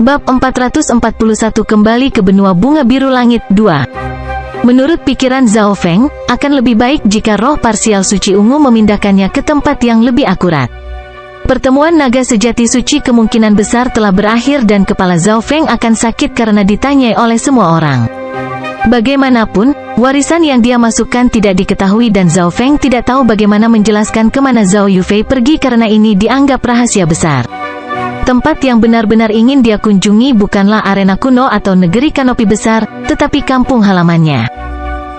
Bab 441 Kembali ke Benua Bunga Biru Langit 2. Menurut pikiran Zhao Feng, akan lebih baik jika roh parsial suci ungu memindahkannya ke tempat yang lebih akurat. Pertemuan naga sejati suci kemungkinan besar telah berakhir dan kepala Zhao Feng akan sakit karena ditanyai oleh semua orang. Bagaimanapun, warisan yang dia masukkan tidak diketahui dan Zhao Feng tidak tahu bagaimana menjelaskan kemana Zhao Yufei pergi karena ini dianggap rahasia besar. Tempat yang benar-benar ingin dia kunjungi bukanlah arena kuno atau negeri kanopi besar, tetapi kampung halamannya.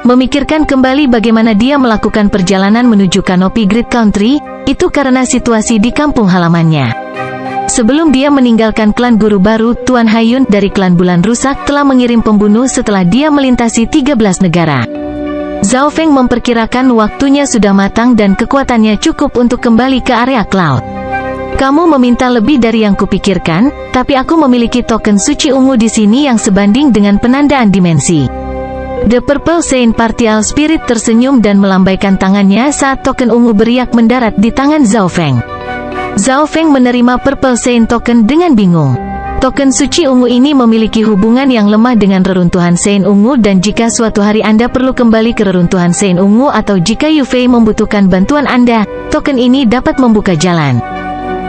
Memikirkan kembali bagaimana dia melakukan perjalanan menuju kanopi Great Country, itu karena situasi di kampung halamannya. Sebelum dia meninggalkan klan guru baru, Tuan Haiyun dari klan Bulan Rusak telah mengirim pembunuh setelah dia melintasi 13 negara. Zhao Feng memperkirakan waktunya sudah matang dan kekuatannya cukup untuk kembali ke area Cloud. Kamu meminta lebih dari yang kupikirkan, tapi aku memiliki token suci ungu di sini yang sebanding dengan penandaan dimensi. The Purple Saint Partial Spirit tersenyum dan melambaikan tangannya saat token ungu beriak mendarat di tangan Zhao Feng. Zhao Feng menerima Purple Saint Token dengan bingung. Token suci ungu ini memiliki hubungan yang lemah dengan reruntuhan Saint ungu dan jika suatu hari Anda perlu kembali ke reruntuhan Saint ungu atau jika Yufei membutuhkan bantuan Anda, token ini dapat membuka jalan.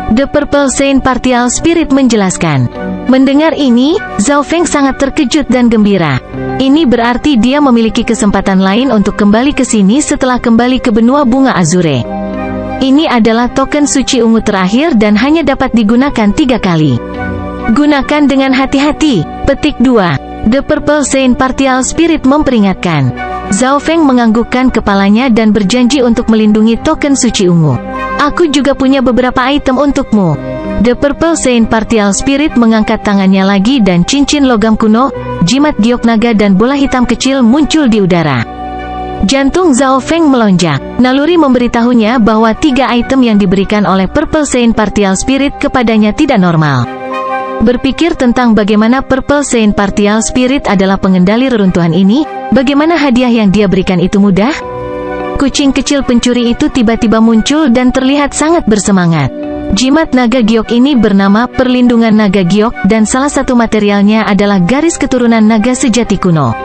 The Purple Saint Partial Spirit menjelaskan. Mendengar ini, Zhao Feng sangat terkejut dan gembira. Ini berarti dia memiliki kesempatan lain untuk kembali ke sini setelah kembali ke benua bunga Azure. Ini adalah token suci ungu terakhir dan hanya dapat digunakan 3 kali. Gunakan dengan hati-hati. Petik 2. The Purple Saint Partial Spirit memperingatkan. Zhao Feng menganggukkan kepalanya dan berjanji untuk melindungi token suci ungu. Aku juga punya beberapa item untukmu. The Purple Saint Partial Spirit mengangkat tangannya lagi dan cincin logam kuno, jimat giok naga dan bola hitam kecil muncul di udara. Jantung Zhao Feng melonjak. Naluri memberitahunya bahwa 3 item yang diberikan oleh Purple Saint Partial Spirit kepadanya tidak normal. Berpikir tentang bagaimana Purple Saint Partial Spirit adalah pengendali reruntuhan ini, bagaimana hadiah yang dia berikan itu mudah? Kucing kecil pencuri itu tiba-tiba muncul dan terlihat sangat bersemangat. Jimat naga giok ini bernama Perlindungan Naga Giok dan salah satu materialnya adalah garis keturunan naga sejati kuno.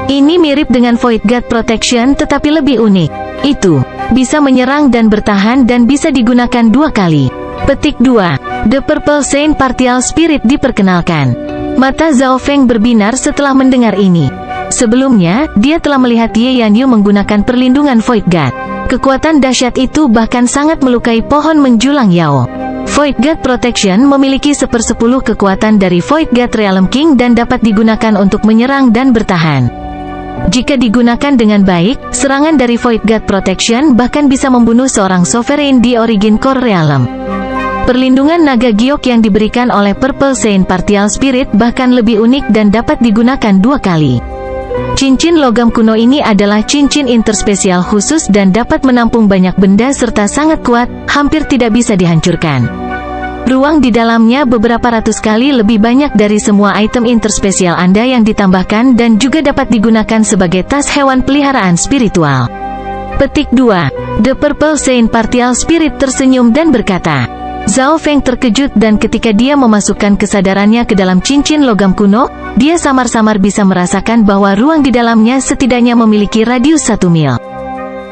Ini mirip dengan Void God Protection tetapi lebih unik. Itu bisa menyerang dan bertahan dan bisa digunakan 2 kali. Petik 2. The Purple Saint Partial Spirit diperkenalkan. Mata Zhao Feng berbinar setelah mendengar ini. Sebelumnya, dia telah melihat Ye Yanyu menggunakan perlindungan Void God. Kekuatan dahsyat itu bahkan sangat melukai pohon menjulang Yao. Void God Protection memiliki 1/10 kekuatan dari Void God Realm King dan dapat digunakan untuk menyerang dan bertahan. Jika digunakan dengan baik, serangan dari Void God Protection bahkan bisa membunuh seorang Sovereign di Origin Core Realm. Perlindungan naga giok yang diberikan oleh Purple Saint Partial Spirit bahkan lebih unik dan dapat digunakan 2 kali. Cincin logam kuno ini adalah cincin interspesial khusus dan dapat menampung banyak benda serta sangat kuat, hampir tidak bisa dihancurkan. Ruang di dalamnya beberapa ratus kali lebih banyak dari semua item interspesial Anda yang ditambahkan dan juga dapat digunakan sebagai tas hewan peliharaan spiritual. Petik 2. The Purple Saint Partial Spirit tersenyum dan berkata. Zhao Feng terkejut dan ketika dia memasukkan kesadarannya ke dalam cincin logam kuno, dia samar-samar bisa merasakan bahwa ruang di dalamnya setidaknya memiliki radius 1 mil.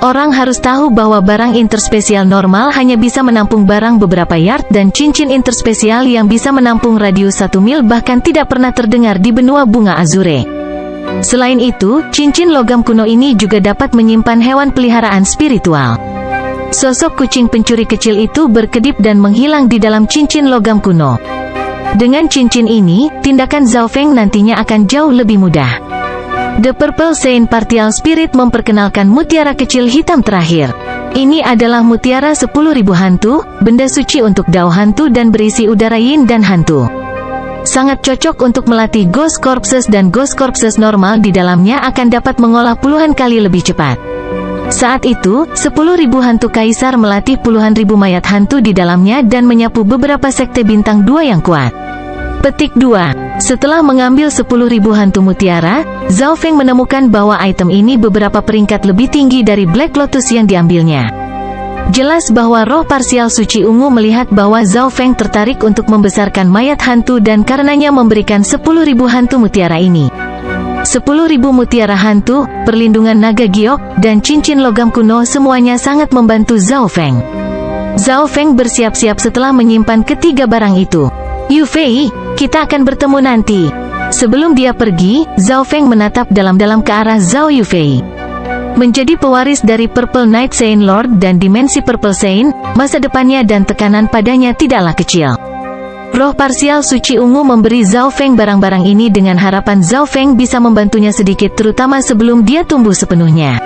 Orang harus tahu bahwa barang interspesial normal hanya bisa menampung barang beberapa yard dan cincin interspesial yang bisa menampung radius 1 mil bahkan tidak pernah terdengar di benua bunga Azure. Selain itu, cincin logam kuno ini juga dapat menyimpan hewan peliharaan spiritual. Sosok kucing pencuri kecil itu berkedip dan menghilang di dalam cincin logam kuno. Dengan cincin ini, tindakan Zhao Feng nantinya akan jauh lebih mudah. The Purple Saint Partial Spirit memperkenalkan mutiara kecil hitam terakhir. Ini adalah mutiara 10.000 hantu, benda suci untuk Dao hantu dan berisi udara yin dan hantu. Sangat cocok untuk melatih Ghost Corpses dan Ghost Corpses normal di dalamnya akan dapat mengolah puluhan kali lebih cepat. Saat itu, 10.000 hantu kaisar melatih puluhan ribu mayat hantu di dalamnya dan menyapu beberapa sekte bintang 2 yang kuat. Petik 2. Setelah mengambil 10.000 hantu mutiara, Zhao Feng menemukan bahwa item ini beberapa peringkat lebih tinggi dari Black Lotus yang diambilnya. Jelas bahwa roh parsial suci ungu melihat bahwa Zhao Feng tertarik untuk membesarkan mayat hantu dan karenanya memberikan 10.000 hantu mutiara ini. 10.000 mutiara hantu, perlindungan naga giok, dan cincin logam kuno semuanya sangat membantu Zhao Feng. Zhao Feng bersiap-siap setelah menyimpan ketiga barang itu. Yu Fei, kita akan bertemu nanti. Sebelum dia pergi, Zhao Feng menatap dalam-dalam ke arah Zhao Yufei. Menjadi pewaris dari Purple Night Saint Lord dan dimensi Purple Saint, masa depannya dan tekanan padanya tidaklah kecil. Roh parsial suci ungu memberi Zhao Feng barang-barang ini dengan harapan Zhao Feng bisa membantunya sedikit terutama sebelum dia tumbuh sepenuhnya.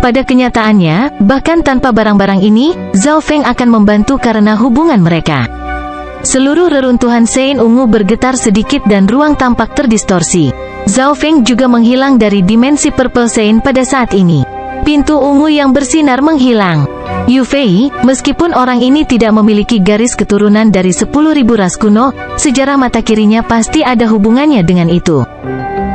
Pada kenyataannya, bahkan tanpa barang-barang ini, Zhao Feng akan membantu karena hubungan mereka. Seluruh reruntuhan Saint ungu bergetar sedikit dan ruang tampak terdistorsi. Zhao Feng juga menghilang dari dimensi Purple Saint pada saat ini. Pintu ungu yang bersinar menghilang. Yu Fei, meskipun orang ini tidak memiliki garis keturunan dari 10.000 ras kuno, sejarah mata kirinya pasti ada hubungannya dengan itu.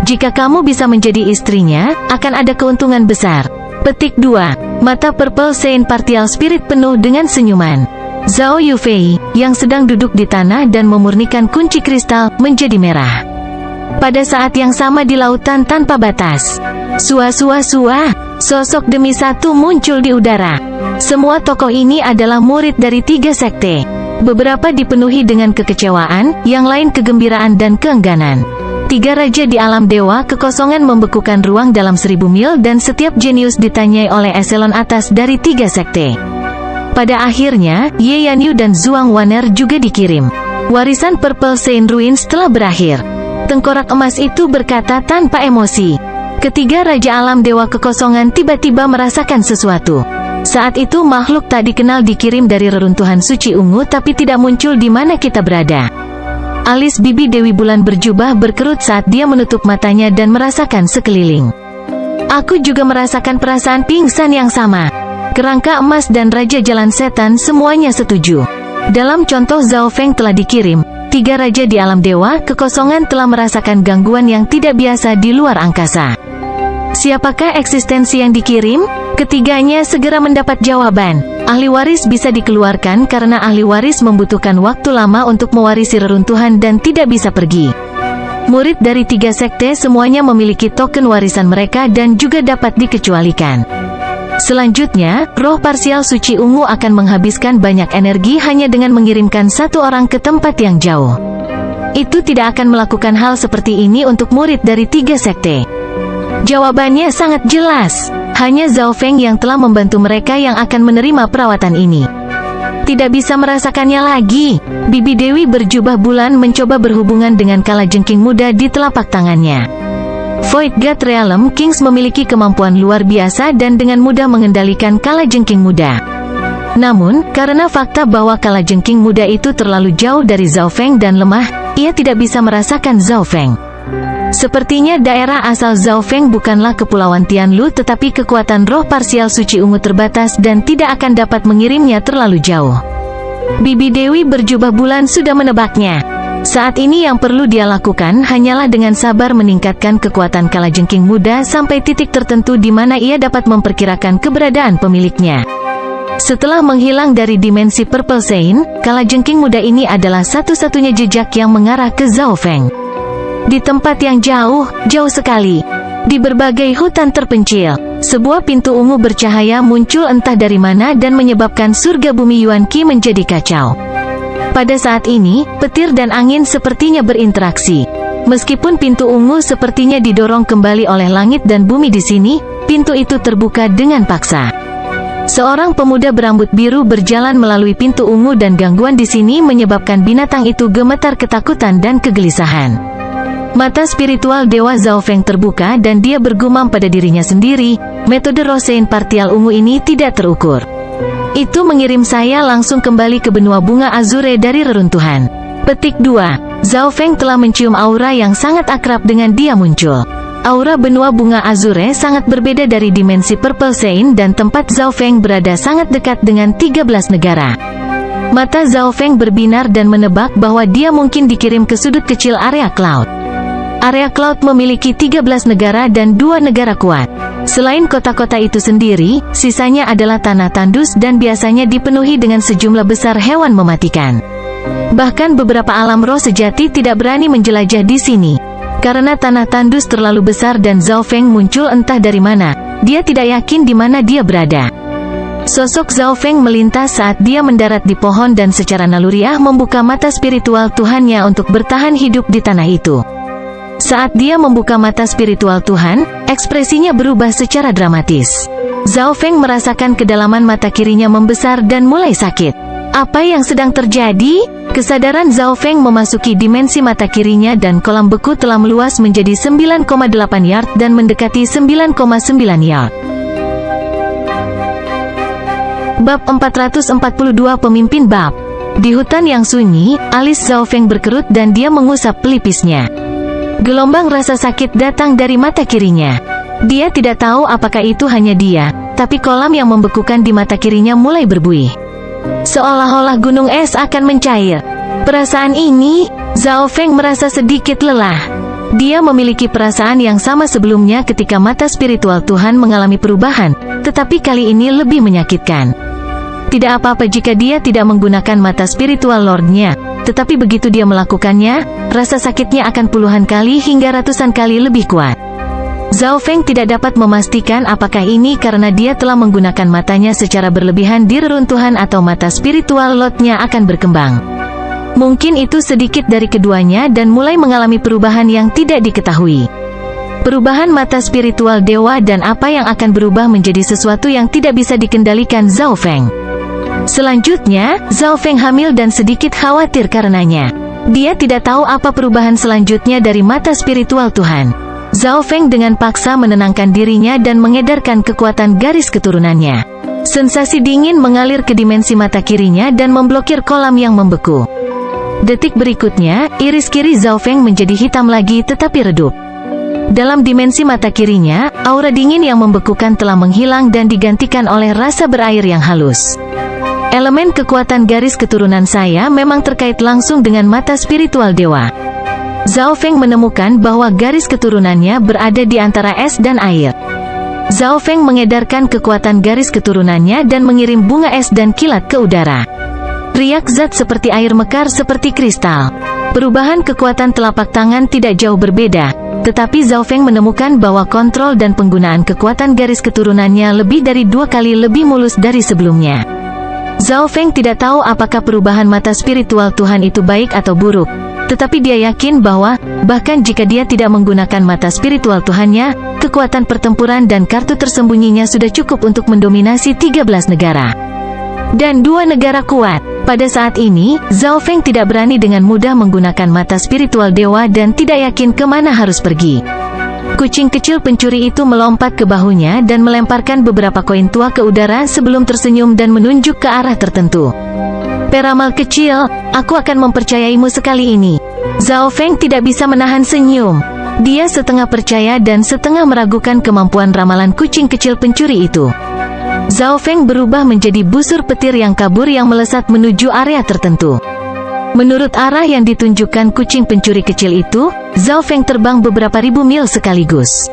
Jika kamu bisa menjadi istrinya, akan ada keuntungan besar. Petik 2. Mata Purple Saint Partial Spirit penuh dengan senyuman. Zhao Yufei, yang sedang duduk di tanah dan memurnikan kunci kristal, menjadi merah. Pada saat yang sama di lautan tanpa batas, sua-sua-sua, sosok demi satu muncul di udara. Semua tokoh ini adalah murid dari 3 sekte. Beberapa dipenuhi dengan kekecewaan, yang lain kegembiraan dan keengganan. 3 raja di alam dewa kekosongan membekukan ruang dalam 1000 mil dan setiap jenius ditanyai oleh eselon atas dari 3 sekte. Pada akhirnya, Ye Yanyu dan Zhuang Wan'er juga dikirim. Warisan Purple Saint Ruins telah berakhir. Tengkorak emas itu berkata tanpa emosi. Ketiga raja alam dewa kekosongan tiba-tiba merasakan sesuatu. Saat itu makhluk tak dikenal dikirim dari reruntuhan suci ungu tapi tidak muncul di mana kita berada. Alis bibi Dewi Bulan berjubah berkerut saat dia menutup matanya dan merasakan sekeliling. Aku juga merasakan perasaan pingsan yang sama. Kerangka emas dan Raja Jalan Setan semuanya setuju. Dalam contoh Zhao Feng telah dikirim, 3 raja di alam dewa kekosongan telah merasakan gangguan yang tidak biasa di luar angkasa. Siapakah eksistensi yang dikirim? Ketiganya segera mendapat jawaban. Ahli waris bisa dikeluarkan karena ahli waris membutuhkan waktu lama untuk mewarisi reruntuhan dan tidak bisa pergi. Murid dari 3 sekte semuanya memiliki token warisan mereka dan juga dapat dikecualikan. Selanjutnya, roh parsial suci ungu akan menghabiskan banyak energi hanya dengan mengirimkan 1 orang ke tempat yang jauh. Itu tidak akan melakukan hal seperti ini untuk murid dari 3 sekte. Jawabannya sangat jelas. Hanya Zhao Feng yang telah membantu mereka yang akan menerima perawatan ini. Tidak bisa merasakannya lagi. Bibi Dewi berjubah bulan mencoba berhubungan dengan kalajengking muda di telapak tangannya. Void God Realm Kings memiliki kemampuan luar biasa dan dengan mudah mengendalikan kalajengking muda. Namun, karena fakta bahwa kalajengking muda itu terlalu jauh dari Zhao Feng dan lemah, ia tidak bisa merasakan Zhao Feng. Sepertinya daerah asal Zhao Feng bukanlah kepulauan Tianlu tetapi kekuatan roh parsial suci ungu terbatas dan tidak akan dapat mengirimnya terlalu jauh. Bibi Dewi berjubah bulan sudah menebaknya. Saat ini yang perlu dia lakukan hanyalah dengan sabar meningkatkan kekuatan kalajengking muda sampai titik tertentu di mana ia dapat memperkirakan keberadaan pemiliknya. Setelah menghilang dari dimensi Purple Saint, kalajengking muda ini adalah satu-satunya jejak yang mengarah ke Zhao Feng. Di tempat yang jauh, jauh sekali, di berbagai hutan terpencil, sebuah pintu ungu bercahaya muncul entah dari mana dan menyebabkan surga bumi Yuan Qi menjadi kacau. Pada saat ini, petir dan angin sepertinya berinteraksi. Meskipun pintu ungu sepertinya didorong kembali oleh langit dan bumi di sini, pintu itu terbuka dengan paksa. Seorang pemuda berambut biru berjalan melalui pintu ungu dan gangguan di sini menyebabkan binatang itu gemetar ketakutan dan kegelisahan. Mata spiritual Dewa Zhao Feng terbuka dan dia bergumam pada dirinya sendiri, metode roh Saint Partial ungu ini tidak terukur. Itu mengirim saya langsung kembali ke benua bunga azure dari reruntuhan. Petik 2. Zhao Feng telah mencium aura yang sangat akrab dengan dia muncul. Aura benua bunga azure sangat berbeda dari dimensi Purple Saint dan tempat Zhao Feng berada sangat dekat dengan 13 negara. Mata Zhao Feng berbinar dan menebak bahwa dia mungkin dikirim ke sudut kecil area Cloud. Area Cloud memiliki 13 negara dan 2 negara kuat. Selain kota-kota itu sendiri, sisanya adalah tanah tandus dan biasanya dipenuhi dengan sejumlah besar hewan mematikan. Bahkan beberapa alam roh sejati tidak berani menjelajah di sini. Karena tanah tandus terlalu besar dan Zhao Feng muncul entah dari mana, dia tidak yakin di mana dia berada. Sosok Zhao Feng melintas saat dia mendarat di pohon dan secara naluriah membuka mata spiritual Tuhannya untuk bertahan hidup di tanah itu. Saat dia membuka mata spiritual Tuhan, ekspresinya berubah secara dramatis. Zhao Feng merasakan kedalaman mata kirinya membesar dan mulai sakit. Apa yang sedang terjadi? Kesadaran Zhao Feng memasuki dimensi mata kirinya dan kolam beku telah meluas menjadi 9,8 yard dan mendekati 9,9 yard. Bab 442 Pemimpin Bab. Di hutan yang sunyi, alis Zhao Feng berkerut dan dia mengusap pelipisnya. Gelombang rasa sakit datang dari mata kirinya. Dia tidak tahu apakah itu hanya dia, tapi kolam yang membekukan di mata kirinya mulai berbuih. Seolah-olah gunung es akan mencair. Perasaan ini, Zhao Feng merasa sedikit lelah. Dia memiliki perasaan yang sama sebelumnya ketika mata spiritual Tuhan mengalami perubahan, tetapi kali ini lebih menyakitkan. Tidak apa-apa jika dia tidak menggunakan mata spiritual Lord-nya, tetapi begitu dia melakukannya, rasa sakitnya akan puluhan kali hingga ratusan kali lebih kuat. Zhao Feng tidak dapat memastikan apakah ini karena dia telah menggunakan matanya secara berlebihan di reruntuhan atau mata spiritual Lord-nya akan berkembang. Mungkin itu sedikit dari keduanya dan mulai mengalami perubahan yang tidak diketahui. Perubahan mata spiritual dewa dan apa yang akan berubah menjadi sesuatu yang tidak bisa dikendalikan Zhao Feng. Selanjutnya, Zhao Feng hamil dan sedikit khawatir karenanya. Dia tidak tahu apa perubahan selanjutnya dari mata spiritual Tuhan. Zhao Feng dengan paksa menenangkan dirinya dan mengedarkan kekuatan garis keturunannya. Sensasi dingin mengalir ke dimensi mata kirinya dan memblokir kolam yang membeku. Detik berikutnya, iris kiri Zhao Feng menjadi hitam lagi tetapi redup. Dalam dimensi mata kirinya, aura dingin yang membekukan telah menghilang dan digantikan oleh rasa berair yang halus. Elemen kekuatan garis keturunan saya memang terkait langsung dengan mata spiritual dewa. Zhao Feng menemukan bahwa garis keturunannya berada di antara es dan air. Zhao Feng mengedarkan kekuatan garis keturunannya dan mengirim bunga es dan kilat ke udara. Riak zat seperti air mekar seperti kristal. Perubahan kekuatan telapak tangan tidak jauh berbeda, tetapi Zhao Feng menemukan bahwa kontrol dan penggunaan kekuatan garis keturunannya lebih dari 2 kali lebih mulus dari sebelumnya. Zhao Feng tidak tahu apakah perubahan mata spiritual Tuhan itu baik atau buruk, tetapi dia yakin bahwa, bahkan jika dia tidak menggunakan mata spiritual Tuhannya, kekuatan pertempuran dan kartu tersembunyinya sudah cukup untuk mendominasi 13 negara. Dan 2 negara kuat. Pada saat ini, Zhao Feng tidak berani dengan mudah menggunakan mata spiritual dewa dan tidak yakin kemana harus pergi. Kucing kecil pencuri itu melompat ke bahunya dan melemparkan beberapa koin tua ke udara sebelum tersenyum dan menunjuk ke arah tertentu. Peramal kecil, aku akan mempercayaimu sekali ini. Zhao Feng tidak bisa menahan senyum. Dia setengah percaya dan setengah meragukan kemampuan ramalan kucing kecil pencuri itu. Zhao Feng berubah menjadi busur petir yang kabur yang melesat menuju area tertentu. Menurut arah yang ditunjukkan kucing pencuri kecil itu, Zhao Feng terbang beberapa ribu mil sekaligus.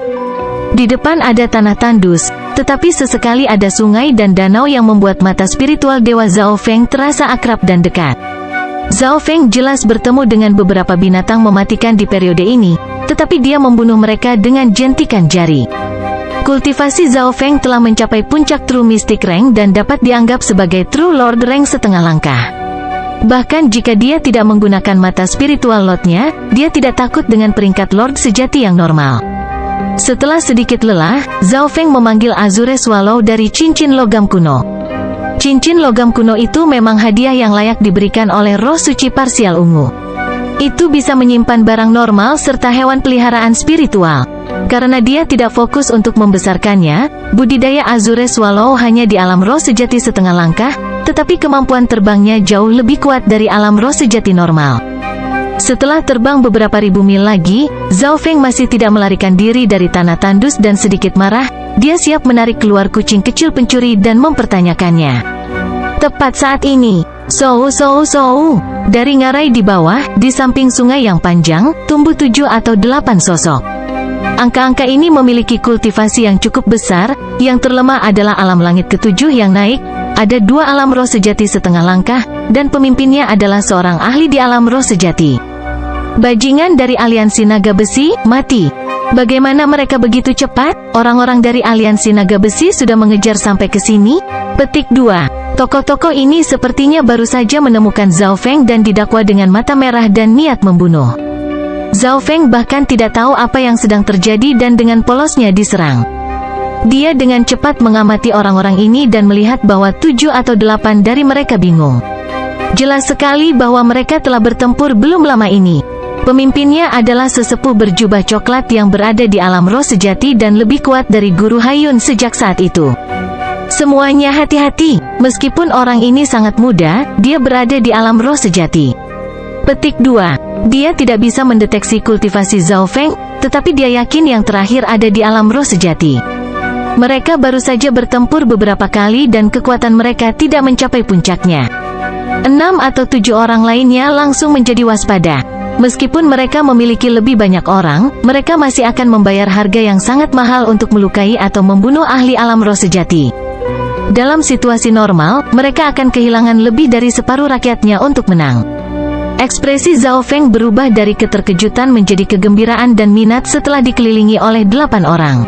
Di depan ada tanah tandus, tetapi sesekali ada sungai dan danau yang membuat mata spiritual dewa Zhao Feng terasa akrab dan dekat. Zhao Feng jelas bertemu dengan beberapa binatang mematikan di periode ini, tetapi dia membunuh mereka dengan jentikan jari. Kultivasi Zhao Feng telah mencapai puncak True Mystic Rank dan dapat dianggap sebagai True Lord Rank setengah langkah. Bahkan jika dia tidak menggunakan mata spiritual Lord-nya, dia tidak takut dengan peringkat Lord sejati yang normal. Setelah sedikit lelah, Zhao Feng memanggil Azure Swallow dari cincin logam kuno. Cincin logam kuno itu memang hadiah yang layak diberikan oleh roh suci parsial ungu. Itu bisa menyimpan barang normal serta hewan peliharaan spiritual. Karena dia tidak fokus untuk membesarkannya, budidaya Azure Swallow hanya di alam roh sejati setengah langkah, tetapi kemampuan terbangnya jauh lebih kuat dari alam roh sejati normal. Setelah terbang beberapa ribu mil lagi, Zhao Feng masih tidak melarikan diri dari tanah tandus dan sedikit marah, dia siap menarik keluar kucing kecil pencuri dan mempertanyakannya. Tepat saat ini, Sou, dari ngarai di bawah, di samping sungai yang panjang, tumbuh 7 atau 8 sosok. Angka-angka ini memiliki kultivasi yang cukup besar. Yang terlemah adalah alam langit ketujuh yang naik. Ada 2 alam roh sejati setengah langkah, dan pemimpinnya adalah seorang ahli di alam roh sejati. Bajingan dari aliansi naga besi, mati. Bagaimana mereka begitu cepat? Orang-orang dari aliansi naga besi sudah mengejar sampai ke sini? Petik 2. Tokoh-tokoh ini sepertinya baru saja menemukan Zhao Feng dan didakwa dengan mata merah dan niat membunuh. Zhao Feng bahkan tidak tahu apa yang sedang terjadi dan dengan polosnya diserang. Dia dengan cepat mengamati orang-orang ini dan melihat bahwa 7 atau 8 dari mereka bingung. Jelas sekali bahwa mereka telah bertempur belum lama ini. Pemimpinnya adalah sesepuh berjubah coklat yang berada di alam roh sejati dan lebih kuat dari Guru Hayun sejak saat itu. Semuanya hati-hati, meskipun orang ini sangat muda, dia berada di alam roh sejati. Petik 2. Dia tidak bisa mendeteksi kultivasi Zhao Feng, tetapi dia yakin yang terakhir ada di alam roh sejati. Mereka baru saja bertempur beberapa kali dan kekuatan mereka tidak mencapai puncaknya. 6 atau 7 orang lainnya langsung menjadi waspada. Meskipun mereka memiliki lebih banyak orang, mereka masih akan membayar harga yang sangat mahal untuk melukai atau membunuh ahli alam roh sejati. Dalam situasi normal, mereka akan kehilangan lebih dari separuh rakyatnya untuk menang. Ekspresi Zhao Feng berubah dari keterkejutan menjadi kegembiraan dan minat setelah dikelilingi oleh 8 orang.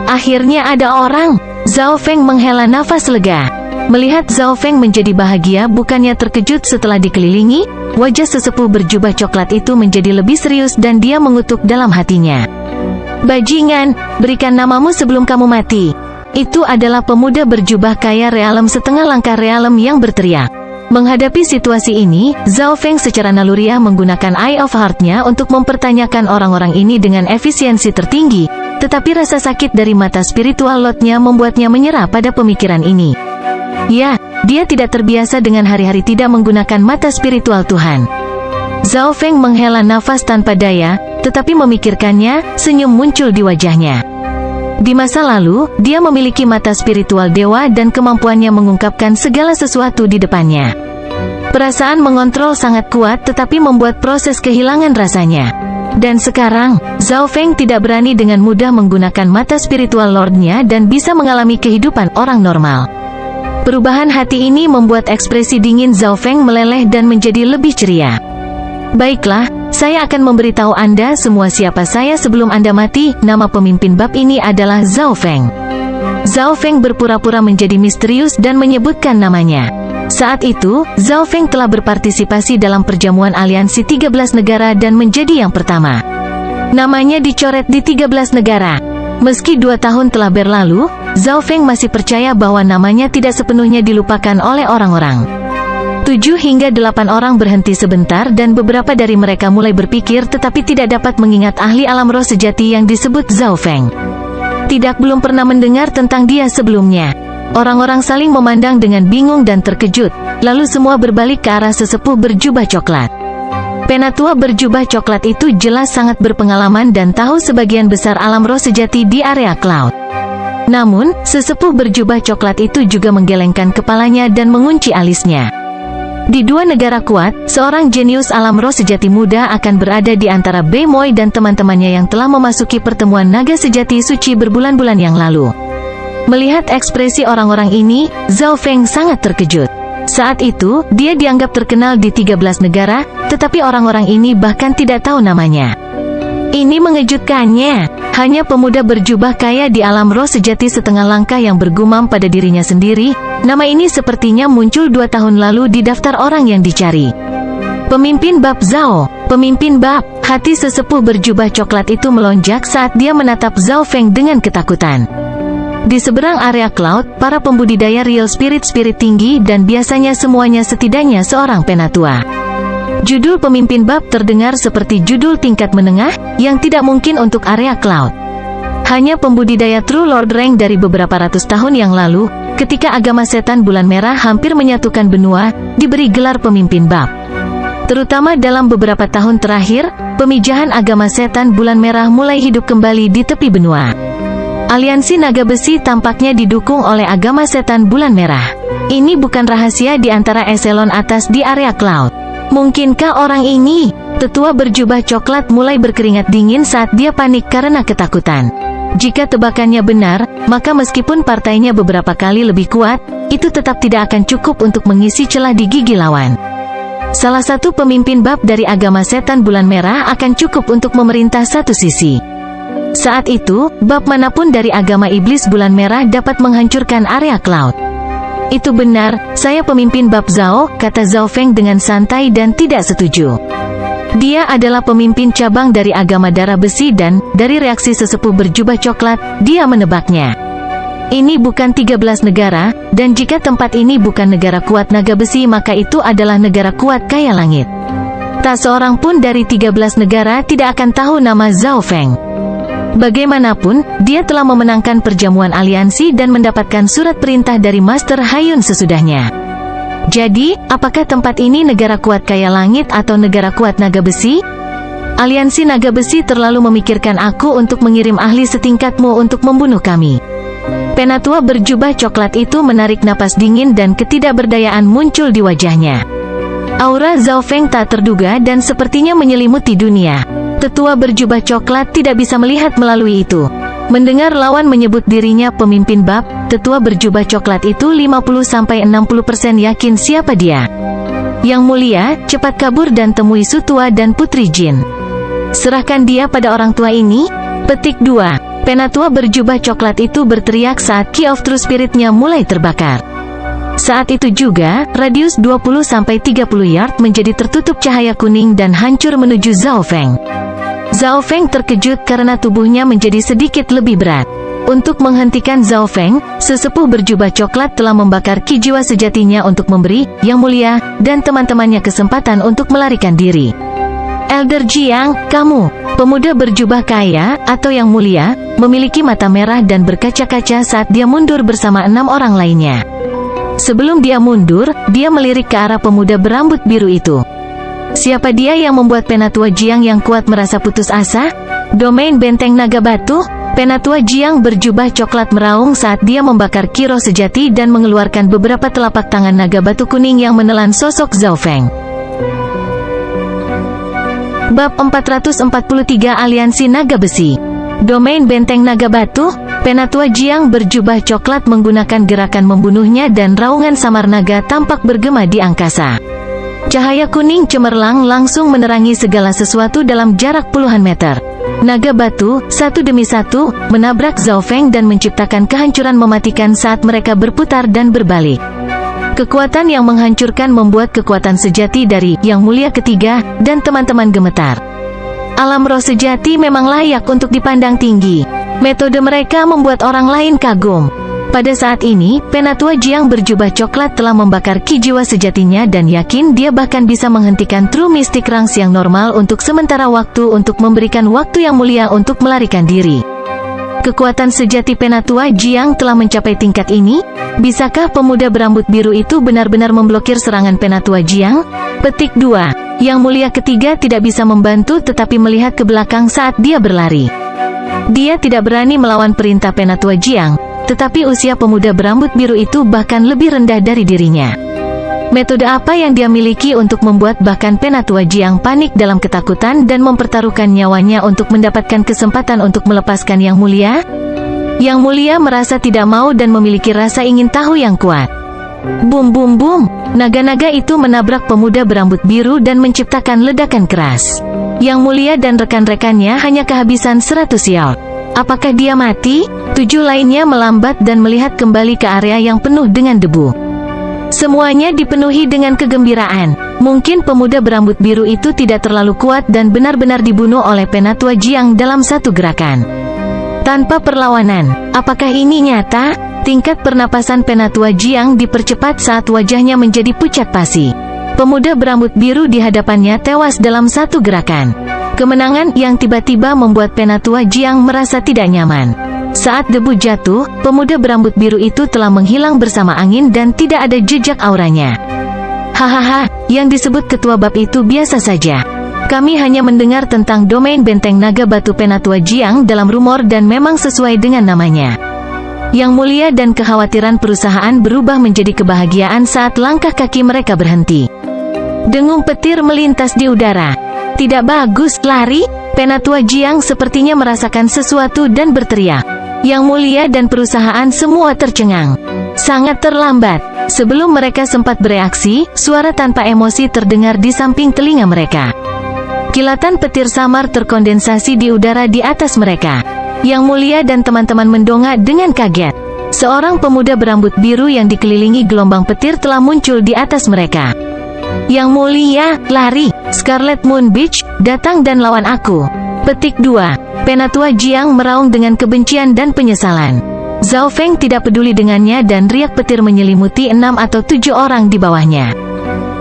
Akhirnya ada orang. Zhao Feng menghela nafas lega. Melihat Zhao Feng menjadi bahagia bukannya terkejut setelah dikelilingi, wajah sesepuh berjubah coklat itu menjadi lebih serius dan dia mengutuk dalam hatinya. Bajingan, berikan namamu sebelum kamu mati. Itu adalah pemuda berjubah kaya realem setengah langkah realem yang berteriak. Menghadapi situasi ini, Zhao Feng secara naluriah menggunakan Eye of Heart-nya untuk mempertanyakan orang-orang ini dengan efisiensi tertinggi, tetapi rasa sakit dari mata spiritual Lord-nya membuatnya menyerah pada pemikiran ini. Ya, dia tidak terbiasa dengan hari-hari tidak menggunakan mata spiritual Tuhan. Zhao Feng menghela nafas tanpa daya, tetapi memikirkannya, senyum muncul di wajahnya. Di masa lalu, dia memiliki mata spiritual dewa dan kemampuannya mengungkapkan segala sesuatu di depannya. Perasaan mengontrol sangat kuat tetapi membuat proses kehilangan rasanya. Dan sekarang, Zhao Feng tidak berani dengan mudah menggunakan mata spiritual Lord-nya dan bisa mengalami kehidupan orang normal. Perubahan hati ini membuat ekspresi dingin Zhao Feng meleleh dan menjadi lebih ceria. Baiklah, saya akan memberitahu Anda semua siapa saya sebelum Anda mati. Nama pemimpin bab ini adalah Zhao Feng. Zhao Feng berpura-pura menjadi misterius dan menyebutkan namanya. Saat itu, Zhao Feng telah berpartisipasi dalam perjamuan aliansi 13 negara dan menjadi yang pertama. Namanya dicoret di 13 negara. Meski 2 tahun telah berlalu, Zhao Feng masih percaya bahwa namanya tidak sepenuhnya dilupakan oleh orang-orang. 7 hingga 8 orang berhenti sebentar dan beberapa dari mereka mulai berpikir tetapi tidak dapat mengingat ahli alam roh sejati yang disebut Zhao Feng. Tidak belum pernah mendengar tentang dia sebelumnya. Orang-orang saling memandang dengan bingung dan terkejut, lalu semua berbalik ke arah sesepuh berjubah coklat. Penatua berjubah coklat itu jelas sangat berpengalaman dan tahu sebagian besar alam roh sejati di area Cloud. Namun, sesepuh berjubah coklat itu juga menggelengkan kepalanya dan mengunci alisnya. Di 2 negara kuat, seorang jenius alam roh sejati muda akan berada di antara Bei Moi dan teman-temannya yang telah memasuki pertemuan naga sejati suci berbulan-bulan yang lalu. Melihat ekspresi orang-orang ini, Zhao Feng sangat terkejut. Saat itu, dia dianggap terkenal di 13 negara, tetapi orang-orang ini bahkan tidak tahu namanya. Ini mengejutkannya. Hanya pemuda berjubah kaya di alam roh sejati setengah langkah yang bergumam pada dirinya sendiri, nama ini sepertinya muncul 2 tahun lalu di daftar orang yang dicari. Pemimpin bab Zhao, pemimpin bab. Hati sesepuh berjubah coklat itu melonjak saat dia menatap Zhao Feng dengan ketakutan. Di seberang area Cloud, para pembudidaya real spirit-spirit tinggi dan biasanya semuanya setidaknya seorang penatua. Judul pemimpin bab terdengar seperti judul tingkat menengah, yang tidak mungkin untuk area Cloud. Hanya pembudidaya True Lord Rank dari beberapa ratus tahun yang lalu, ketika agama setan bulan merah hampir menyatukan benua, diberi gelar pemimpin bab. Terutama dalam beberapa tahun terakhir, pemijahan agama setan bulan merah mulai hidup kembali di tepi benua. Aliansi naga besi tampaknya didukung oleh agama setan bulan merah. Ini bukan rahasia di antara eselon atas di area Cloud. Mungkinkah orang ini? Tetua berjubah coklat mulai berkeringat dingin saat dia panik karena ketakutan. Jika tebakannya benar, maka meskipun partainya beberapa kali lebih kuat, itu tetap tidak akan cukup untuk mengisi celah di gigi lawan. Salah satu pemimpin bab dari agama setan bulan merah akan cukup untuk memerintah satu sisi. Saat itu, bab manapun dari agama iblis bulan merah dapat menghancurkan area cloud. Itu benar, saya pemimpin bab Zhao, kata Zhao Feng dengan santai dan tidak setuju. Dia adalah pemimpin cabang dari agama darah besi dan, dari reaksi sesepuh berjubah coklat, dia menebaknya. Ini bukan 13 negara, dan jika tempat ini bukan negara kuat naga besi maka itu adalah negara kuat kaya langit. Tak seorang pun dari 13 negara tidak akan tahu nama Zhao Feng. Bagaimanapun, dia telah memenangkan perjamuan aliansi dan mendapatkan surat perintah dari Master Hayun sesudahnya. Jadi, apakah tempat ini negara kuat kaya langit atau negara kuat naga besi? Aliansi naga besi terlalu memikirkan aku untuk mengirim ahli setingkatmu untuk membunuh kami. Penatua berjubah coklat itu menarik napas dingin dan ketidakberdayaan muncul di wajahnya. Aura Zhao Feng tak terduga dan sepertinya menyelimuti dunia. Tetua berjubah coklat tidak bisa melihat melalui itu. Mendengar lawan menyebut dirinya pemimpin bab, tetua berjubah coklat itu 50-60% yakin siapa dia. Yang mulia, cepat kabur dan temui Sutua dan Putri Jin. Serahkan dia pada orang tua ini. Petik 2. Penatua berjubah coklat itu berteriak saat Key of True Spirit-nya mulai terbakar. Saat itu juga, radius 20-30 yard menjadi tertutup cahaya kuning dan hancur menuju Zhao Feng. Zhao Feng terkejut karena tubuhnya menjadi sedikit lebih berat. Untuk menghentikan Zhao Feng, sesepuh berjubah coklat telah membakar ki jiwa sejatinya untuk memberi, Yang Mulia, dan teman-temannya kesempatan untuk melarikan diri. Elder Jiang, kamu, pemuda berjubah kaya, atau Yang Mulia, memiliki mata merah dan berkaca-kaca saat dia mundur bersama 6 orang lainnya. Sebelum dia mundur, dia melirik ke arah pemuda berambut biru itu. Siapa dia yang membuat Penatua Jiang yang kuat merasa putus asa? Domain benteng naga batu? Penatua Jiang berjubah coklat meraung saat dia membakar kiro sejati dan mengeluarkan beberapa telapak tangan naga batu kuning yang menelan sosok Zhao Feng. Bab 443 Aliansi Naga Besi. Domain benteng naga batu? Penatua Jiang berjubah coklat menggunakan gerakan membunuhnya dan raungan samar naga tampak bergema di angkasa. Cahaya kuning cemerlang langsung menerangi segala sesuatu dalam jarak puluhan meter. Naga batu, satu demi satu, menabrak Zhao Feng dan menciptakan kehancuran mematikan saat mereka berputar dan berbalik. Kekuatan yang menghancurkan membuat kekuatan sejati dari Yang Mulia Ketiga dan teman-teman gemetar. Alam roh sejati memang layak untuk dipandang tinggi. Metode mereka membuat orang lain kagum. Pada saat ini, Penatua Jiang berjubah coklat telah membakar ki jiwa sejatinya dan yakin dia bahkan bisa menghentikan True Mystic Ranks yang normal untuk sementara waktu untuk memberikan waktu yang mulia untuk melarikan diri. Kekuatan sejati Penatua Jiang telah mencapai tingkat ini? Bisakah pemuda berambut biru itu benar-benar memblokir serangan Penatua Jiang? Petik 2. Yang Mulia Ketiga tidak bisa membantu tetapi melihat ke belakang saat dia berlari. Dia tidak berani melawan perintah Penatua Jiang, tetapi usia pemuda berambut biru itu bahkan lebih rendah dari dirinya. Metode apa yang dia miliki untuk membuat bahkan Penatua Jiang panik dalam ketakutan dan mempertaruhkan nyawanya untuk mendapatkan kesempatan untuk melepaskan Yang Mulia? Yang Mulia merasa tidak mau dan memiliki rasa ingin tahu yang kuat. Bum bum bum, naga-naga itu menabrak pemuda berambut biru dan menciptakan ledakan keras. Yang Mulia dan rekan-rekannya hanya kehabisan 100 yard. Apakah dia mati? 7 lainnya melambat dan melihat kembali ke area yang penuh dengan debu. Semuanya dipenuhi dengan kegembiraan. Mungkin pemuda berambut biru itu tidak terlalu kuat dan benar-benar dibunuh oleh Penatua Jiang dalam satu gerakan. Tanpa perlawanan. Apakah ini nyata? Tingkat pernapasan Penatua Jiang dipercepat saat wajahnya menjadi pucat pasi. Pemuda berambut biru di hadapannya tewas dalam satu gerakan. Kemenangan yang tiba-tiba membuat Penatua Jiang merasa tidak nyaman. Saat debu jatuh, pemuda berambut biru itu telah menghilang bersama angin dan tidak ada jejak auranya. Hahaha, yang disebut ketua bab itu biasa saja. Kami hanya mendengar tentang domain benteng naga batu Penatua Jiang dalam rumor dan memang sesuai dengan namanya. Yang Mulia dan kekhawatiran perusahaan berubah menjadi kebahagiaan saat langkah kaki mereka berhenti. Dengung petir melintas di udara. Tidak bagus, lari. Penatua Jiang sepertinya merasakan sesuatu dan berteriak. Yang Mulia dan perusahaan semua tercengang. Sangat terlambat. Sebelum mereka sempat bereaksi, suara tanpa emosi terdengar di samping telinga mereka. Kilatan petir samar terkondensasi di udara di atas mereka. Yang Mulia dan teman-teman mendongak dengan kaget. Seorang pemuda berambut biru yang dikelilingi gelombang petir telah muncul di atas mereka. Yang Mulia, lari. Scarlet Moon Beach, datang dan lawan aku. Petik 2. Penatua Jiang meraung dengan kebencian dan penyesalan. Zhao Feng tidak peduli dengannya dan riak petir menyelimuti 6 atau 7 orang di bawahnya.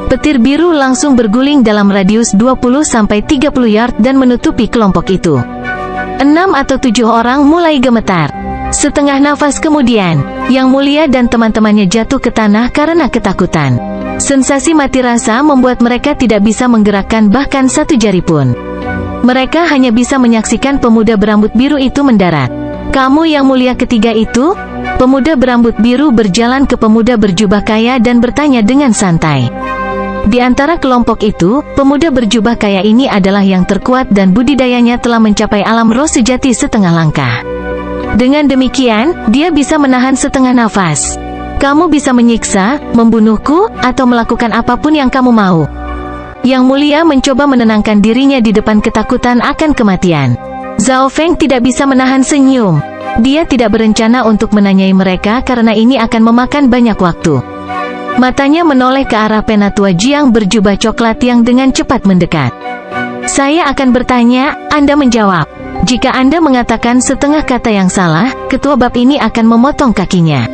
Petir biru langsung berguling dalam radius 20-30 yard dan menutupi kelompok itu. 6 atau 7 orang mulai gemetar. Setengah nafas kemudian, Yang Mulia dan teman-temannya jatuh ke tanah karena ketakutan. Sensasi mati rasa membuat mereka tidak bisa menggerakkan bahkan satu jari pun. Mereka hanya bisa menyaksikan pemuda berambut biru itu mendarat. Kamu Yang Mulia ketiga itu? Pemuda berambut biru berjalan ke pemuda berjubah kaya dan bertanya dengan santai. Di antara kelompok itu, pemuda berjubah kaya ini adalah yang terkuat dan budidayanya telah mencapai alam roh sejati setengah langkah. Dengan demikian, dia bisa menahan setengah nafas. Kamu bisa menyiksa, membunuhku, atau melakukan apapun yang kamu mau. Yang Mulia mencoba menenangkan dirinya di depan ketakutan akan kematian. Zhao Feng tidak bisa menahan senyum. Dia tidak berencana untuk menanyai mereka karena ini akan memakan banyak waktu. Matanya menoleh ke arah Penatua Jiang berjubah coklat yang dengan cepat mendekat. Saya akan bertanya, Anda menjawab. Jika Anda mengatakan setengah kata yang salah, ketua bab ini akan memotong kakinya.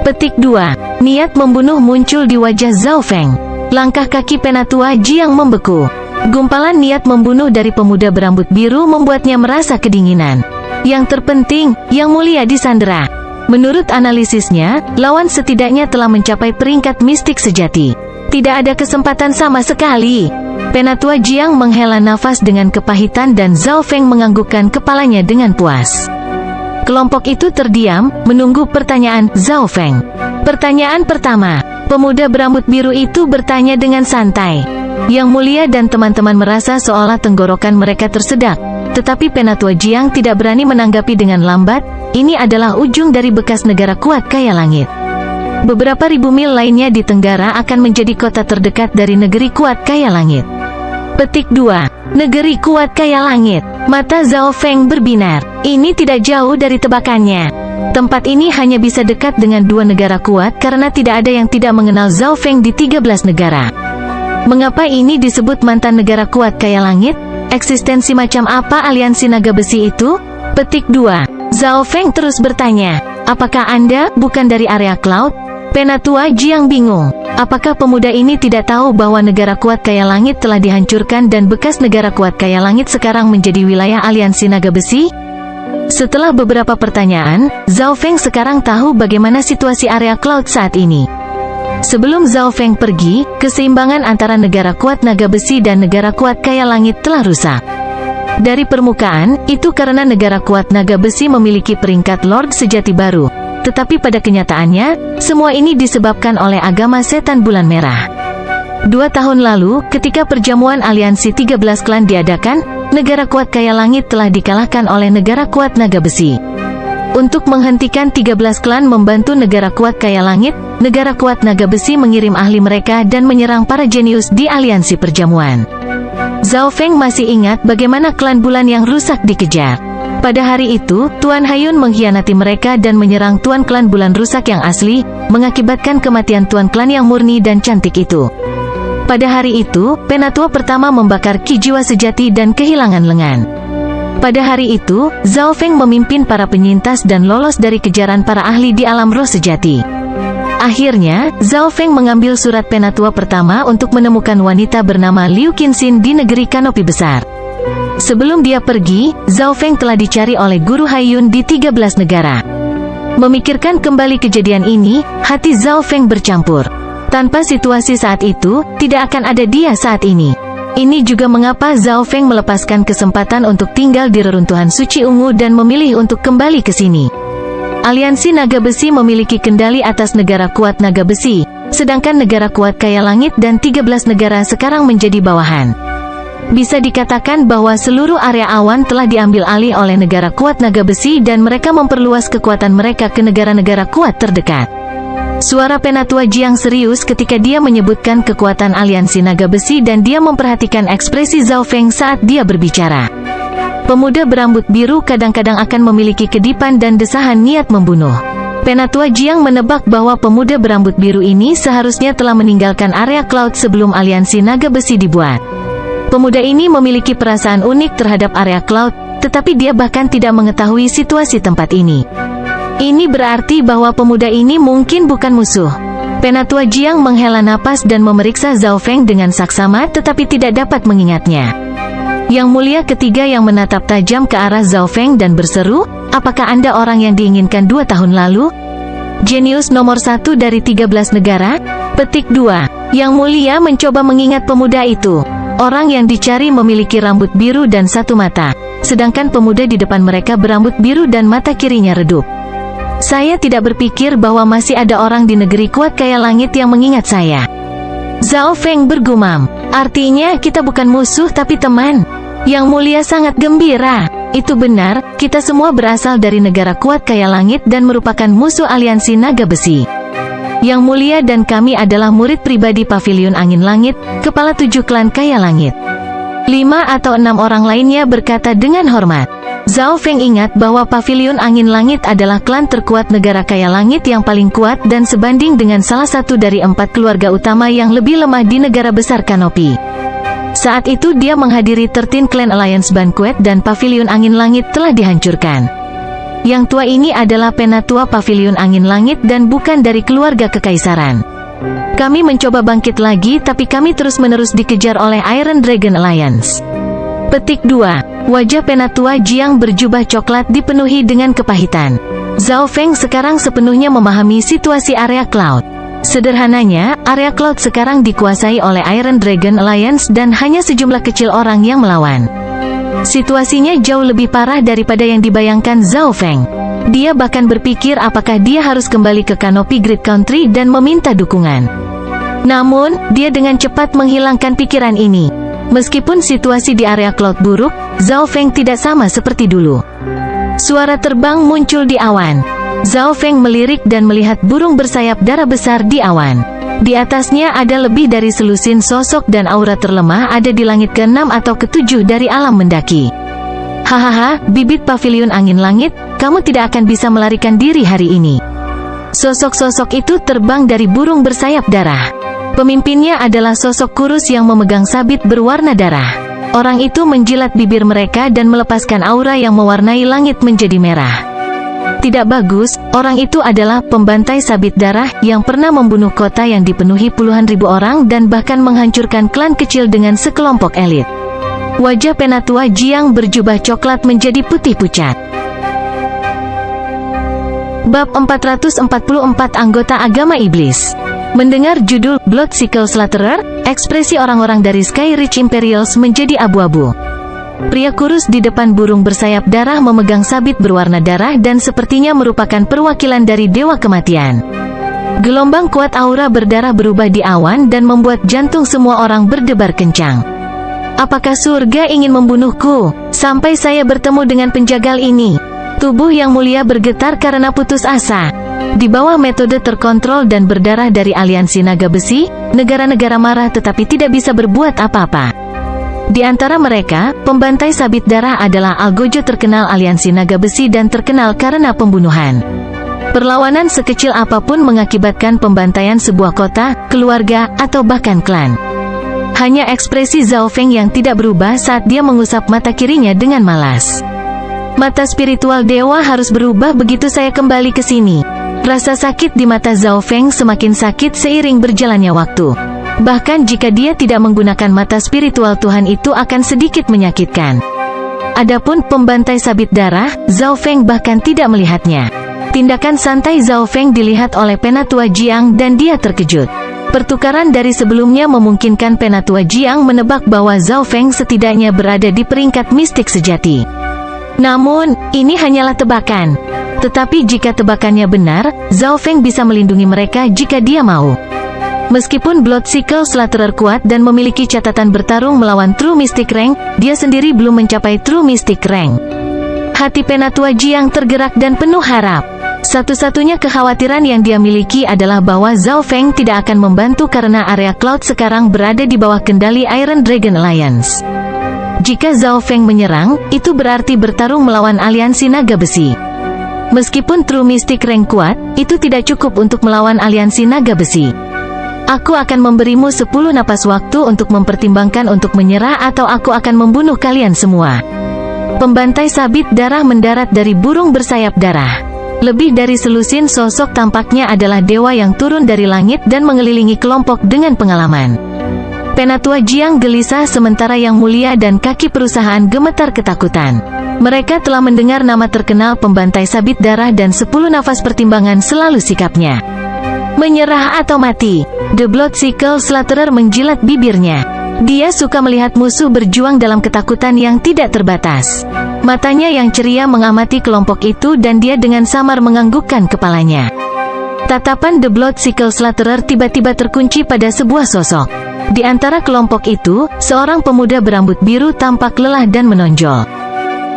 Petik 2. Niat membunuh muncul di wajah Zhao Feng. Langkah kaki Penatua Jiang membeku. Gumpalan niat membunuh dari pemuda berambut biru membuatnya merasa kedinginan. Yang terpenting, Yang Mulia disandera. Menurut analisisnya, lawan setidaknya telah mencapai peringkat mistik sejati. Tidak ada kesempatan sama sekali. Penatua Jiang menghela nafas dengan kepahitan dan Zhao Feng menganggukkan kepalanya dengan puas. Kelompok itu terdiam, menunggu pertanyaan Zhao Feng. Pertanyaan pertama, pemuda berambut biru itu bertanya dengan santai. Yang Mulia dan teman-teman merasa seolah tenggorokan mereka tersedak. Tetapi Penatua Jiang tidak berani menanggapi dengan lambat. Ini adalah ujung dari bekas negara kuat kaya langit. Beberapa ribu mil lainnya di tenggara akan menjadi kota terdekat dari negeri kuat kaya langit. Petik 2. Negeri kuat kaya langit. Mata Zhao Feng berbinar. Ini tidak jauh dari tebakannya. Tempat ini hanya bisa dekat dengan 2 negara kuat karena tidak ada yang tidak mengenal Zhao Feng di 13 negara. Mengapa ini disebut mantan negara kuat kaya langit? Eksistensi macam apa aliansi naga besi itu? Petik 2. Zhao Feng terus bertanya, apakah Anda bukan dari area Cloud? Penatua Jiang bingung. Apakah pemuda ini tidak tahu bahwa negara kuat kaya langit telah dihancurkan dan bekas negara kuat kaya langit sekarang menjadi wilayah aliansi naga besi? Setelah beberapa pertanyaan, Zhao Feng sekarang tahu bagaimana situasi area Cloud saat ini. Sebelum Zhao Feng pergi, keseimbangan antara negara kuat naga besi dan negara kuat kaya langit telah rusak. Dari permukaan, itu karena negara kuat naga besi memiliki peringkat Lord sejati baru. Tetapi pada kenyataannya, semua ini disebabkan oleh agama setan bulan merah. 2 tahun lalu, ketika perjamuan aliansi 13 klan diadakan, negara kuat kaya langit telah dikalahkan oleh negara kuat naga besi. Untuk menghentikan 13 klan membantu negara kuat kaya langit, negara kuat naga besi mengirim ahli mereka dan menyerang para jenius di aliansi perjamuan. Zhao Feng masih ingat bagaimana klan bulan yang rusak dikejar. Pada hari itu, Tuan Hayun mengkhianati mereka dan menyerang Tuan klan bulan rusak yang asli, mengakibatkan kematian Tuan klan yang murni dan cantik itu. Pada hari itu, Penatua pertama membakar ki jiwa sejati dan kehilangan lengan. Pada hari itu, Zhao Feng memimpin para penyintas dan lolos dari kejaran para ahli di alam roh sejati. Akhirnya, Zhao Feng mengambil surat Penatua pertama untuk menemukan wanita bernama Liu Qinxin di negeri Kanopi Besar. Sebelum dia pergi, Zhao Feng telah dicari oleh Guru Haiyun di 13 negara. Memikirkan kembali kejadian ini, hati Zhao Feng bercampur. Tanpa situasi saat itu, tidak akan ada dia saat ini. Ini juga mengapa Zhao Feng melepaskan kesempatan untuk tinggal di reruntuhan suci ungu dan memilih untuk kembali ke sini. Aliansi naga besi memiliki kendali atas negara kuat naga besi, sedangkan negara kuat kaya langit dan 13 negara sekarang menjadi bawahan. Bisa dikatakan bahwa seluruh area awan telah diambil alih oleh negara kuat naga besi dan mereka memperluas kekuatan mereka ke negara-negara kuat terdekat. Suara Penatua Jiang serius ketika dia menyebutkan kekuatan aliansi naga besi dan dia memperhatikan ekspresi Zhao Feng saat dia berbicara. Pemuda berambut biru kadang-kadang akan memiliki kedipan dan desahan niat membunuh. Penatua Jiang menebak bahwa pemuda berambut biru ini seharusnya telah meninggalkan area Cloud sebelum aliansi naga besi dibuat. Pemuda ini memiliki perasaan unik terhadap area Cloud, tetapi dia bahkan tidak mengetahui situasi tempat ini. Ini berarti bahwa pemuda ini mungkin bukan musuh. Penatua Jiang menghela napas dan memeriksa Zhao Feng dengan saksama tetapi tidak dapat mengingatnya. Yang Mulia ketiga yang menatap tajam ke arah Zhao Feng dan berseru, "Apakah Anda orang yang diinginkan 2 tahun lalu? Jenius nomor 1 dari 13 negara?" Petik 2. Yang Mulia mencoba mengingat pemuda itu. Orang yang dicari memiliki rambut biru dan 1 mata, sedangkan pemuda di depan mereka berambut biru dan mata kirinya redup. Saya tidak berpikir bahwa masih ada orang di negeri kuat kaya langit yang mengingat saya. Zhao Feng bergumam, "Artinya kita bukan musuh tapi teman." Yang Mulia sangat gembira. Itu benar, kita semua berasal dari negara kuat kaya langit dan merupakan musuh aliansi naga besi. Yang Mulia dan kami adalah murid pribadi Paviliun Angin Langit, kepala 7 klan kaya langit. 5 atau 6 orang lainnya berkata dengan hormat. Zhao Feng ingat bahwa Paviliun Angin Langit adalah klan terkuat negara kaya langit yang paling kuat dan sebanding dengan salah satu dari 4 keluarga utama yang lebih lemah di negara besar Kanopi. Saat itu dia menghadiri 13 Clan Alliance Banquet dan Paviliun Angin Langit telah dihancurkan. Yang tua ini adalah Penatua Paviliun Angin Langit dan bukan dari keluarga kekaisaran. Kami mencoba bangkit lagi tapi kami terus-menerus dikejar oleh Iron Dragon Alliance. Petik 2. Wajah Penatua Jiang berjubah coklat dipenuhi dengan kepahitan. Zhao Feng sekarang sepenuhnya memahami situasi area Cloud. Sederhananya, area Cloud sekarang dikuasai oleh Iron Dragon Alliance dan hanya sejumlah kecil orang yang melawan. Situasinya jauh lebih parah daripada yang dibayangkan Zhao Feng. Dia bahkan berpikir apakah dia harus kembali ke Kanopi Great Country dan meminta dukungan. Namun, dia dengan cepat menghilangkan pikiran ini. Meskipun situasi di area Cloud buruk, Zhao Feng tidak sama seperti dulu. Suara terbang muncul di awan. Zhao Feng melirik dan melihat burung bersayap darah besar di awan. Di atasnya ada lebih dari selusin sosok dan aura terlemah ada di langit ke-6 atau ke-7 dari alam mendaki. Hahaha, bibit Paviliun Angin Langit, kamu tidak akan bisa melarikan diri hari ini. Sosok-sosok itu terbang dari burung bersayap darah. Pemimpinnya adalah sosok kurus yang memegang sabit berwarna darah. Orang itu menjilat bibir mereka dan melepaskan aura yang mewarnai langit menjadi merah. Tidak bagus, orang itu adalah pembantai sabit darah yang pernah membunuh kota yang dipenuhi puluhan ribu orang dan bahkan menghancurkan klan kecil dengan sekelompok elit. Wajah Penatua Jiang berjubah coklat menjadi putih pucat. Bab 444 Anggota Agama Iblis. Mendengar judul Bloodsickle Slaughterer, ekspresi orang-orang dari Sky Ridge Imperials menjadi abu-abu. Pria kurus di depan burung bersayap darah memegang sabit berwarna darah dan sepertinya merupakan perwakilan dari Dewa Kematian. Gelombang kuat aura berdarah berubah di awan dan membuat jantung semua orang berdebar kencang. Apakah surga ingin membunuhku? Sampai saya bertemu dengan penjagal ini. Tubuh Yang Mulia bergetar karena putus asa. Di bawah metode terkontrol dan berdarah dari aliansi naga besi, negara-negara marah tetapi tidak bisa berbuat apa-apa. Di antara mereka, pembantai sabit darah adalah Algojo terkenal aliansi naga besi dan terkenal karena pembunuhan. Perlawanan sekecil apapun mengakibatkan pembantaian sebuah kota, keluarga, atau bahkan klan. Hanya ekspresi Zhao Feng yang tidak berubah saat dia mengusap mata kirinya dengan malas. Mata spiritual dewa harus berubah begitu saya kembali ke sini. Rasa sakit di mata Zhao Feng semakin sakit seiring berjalannya waktu. Bahkan jika dia tidak menggunakan mata spiritual Tuhan itu akan sedikit menyakitkan. Adapun pembantai sabit darah, Zhao Feng bahkan tidak melihatnya. Tindakan santai Zhao Feng dilihat oleh Penatua Jiang dan dia terkejut. Pertukaran dari sebelumnya memungkinkan Penatua Jiang menebak bahwa Zhao Feng setidaknya berada di peringkat mistik sejati. Namun, ini hanyalah tebakan. Tetapi jika tebakannya benar, Zhao Feng bisa melindungi mereka jika dia mau. Meskipun Bloodsickle Slaughterer kuat dan memiliki catatan bertarung melawan True Mystic Rank, dia sendiri belum mencapai True Mystic Rank. Hati Penatua Jiang tergerak dan penuh harap. Satu-satunya kekhawatiran yang dia miliki adalah bahwa Zhao Feng tidak akan membantu karena area Cloud sekarang berada di bawah kendali Iron Dragon Alliance. Jika Zhao Feng menyerang, itu berarti bertarung melawan aliansi naga besi. Meskipun True Mystic Rank kuat, itu tidak cukup untuk melawan aliansi naga besi. Aku akan memberimu 10 napas waktu untuk mempertimbangkan untuk menyerah atau aku akan membunuh kalian semua. Pembantai sabit darah mendarat dari burung bersayap darah. Lebih dari selusin sosok tampaknya adalah dewa yang turun dari langit dan mengelilingi kelompok dengan pengalaman. Penatua Jiang gelisah sementara Yang Mulia dan kaki perusahaan gemetar ketakutan. Mereka telah mendengar nama terkenal pembantai sabit darah dan 10 nafas pertimbangan selalu sikapnya. Menyerah atau mati. The Bloodsickle Slaughterer menjilat bibirnya. Dia suka melihat musuh berjuang dalam ketakutan yang tidak terbatas. Matanya yang ceria mengamati kelompok itu dan dia dengan samar menganggukkan kepalanya. Tatapan The Bloodsickle Slaughterer tiba-tiba terkunci pada sebuah sosok. Di antara kelompok itu, seorang pemuda berambut biru tampak lelah dan menonjol.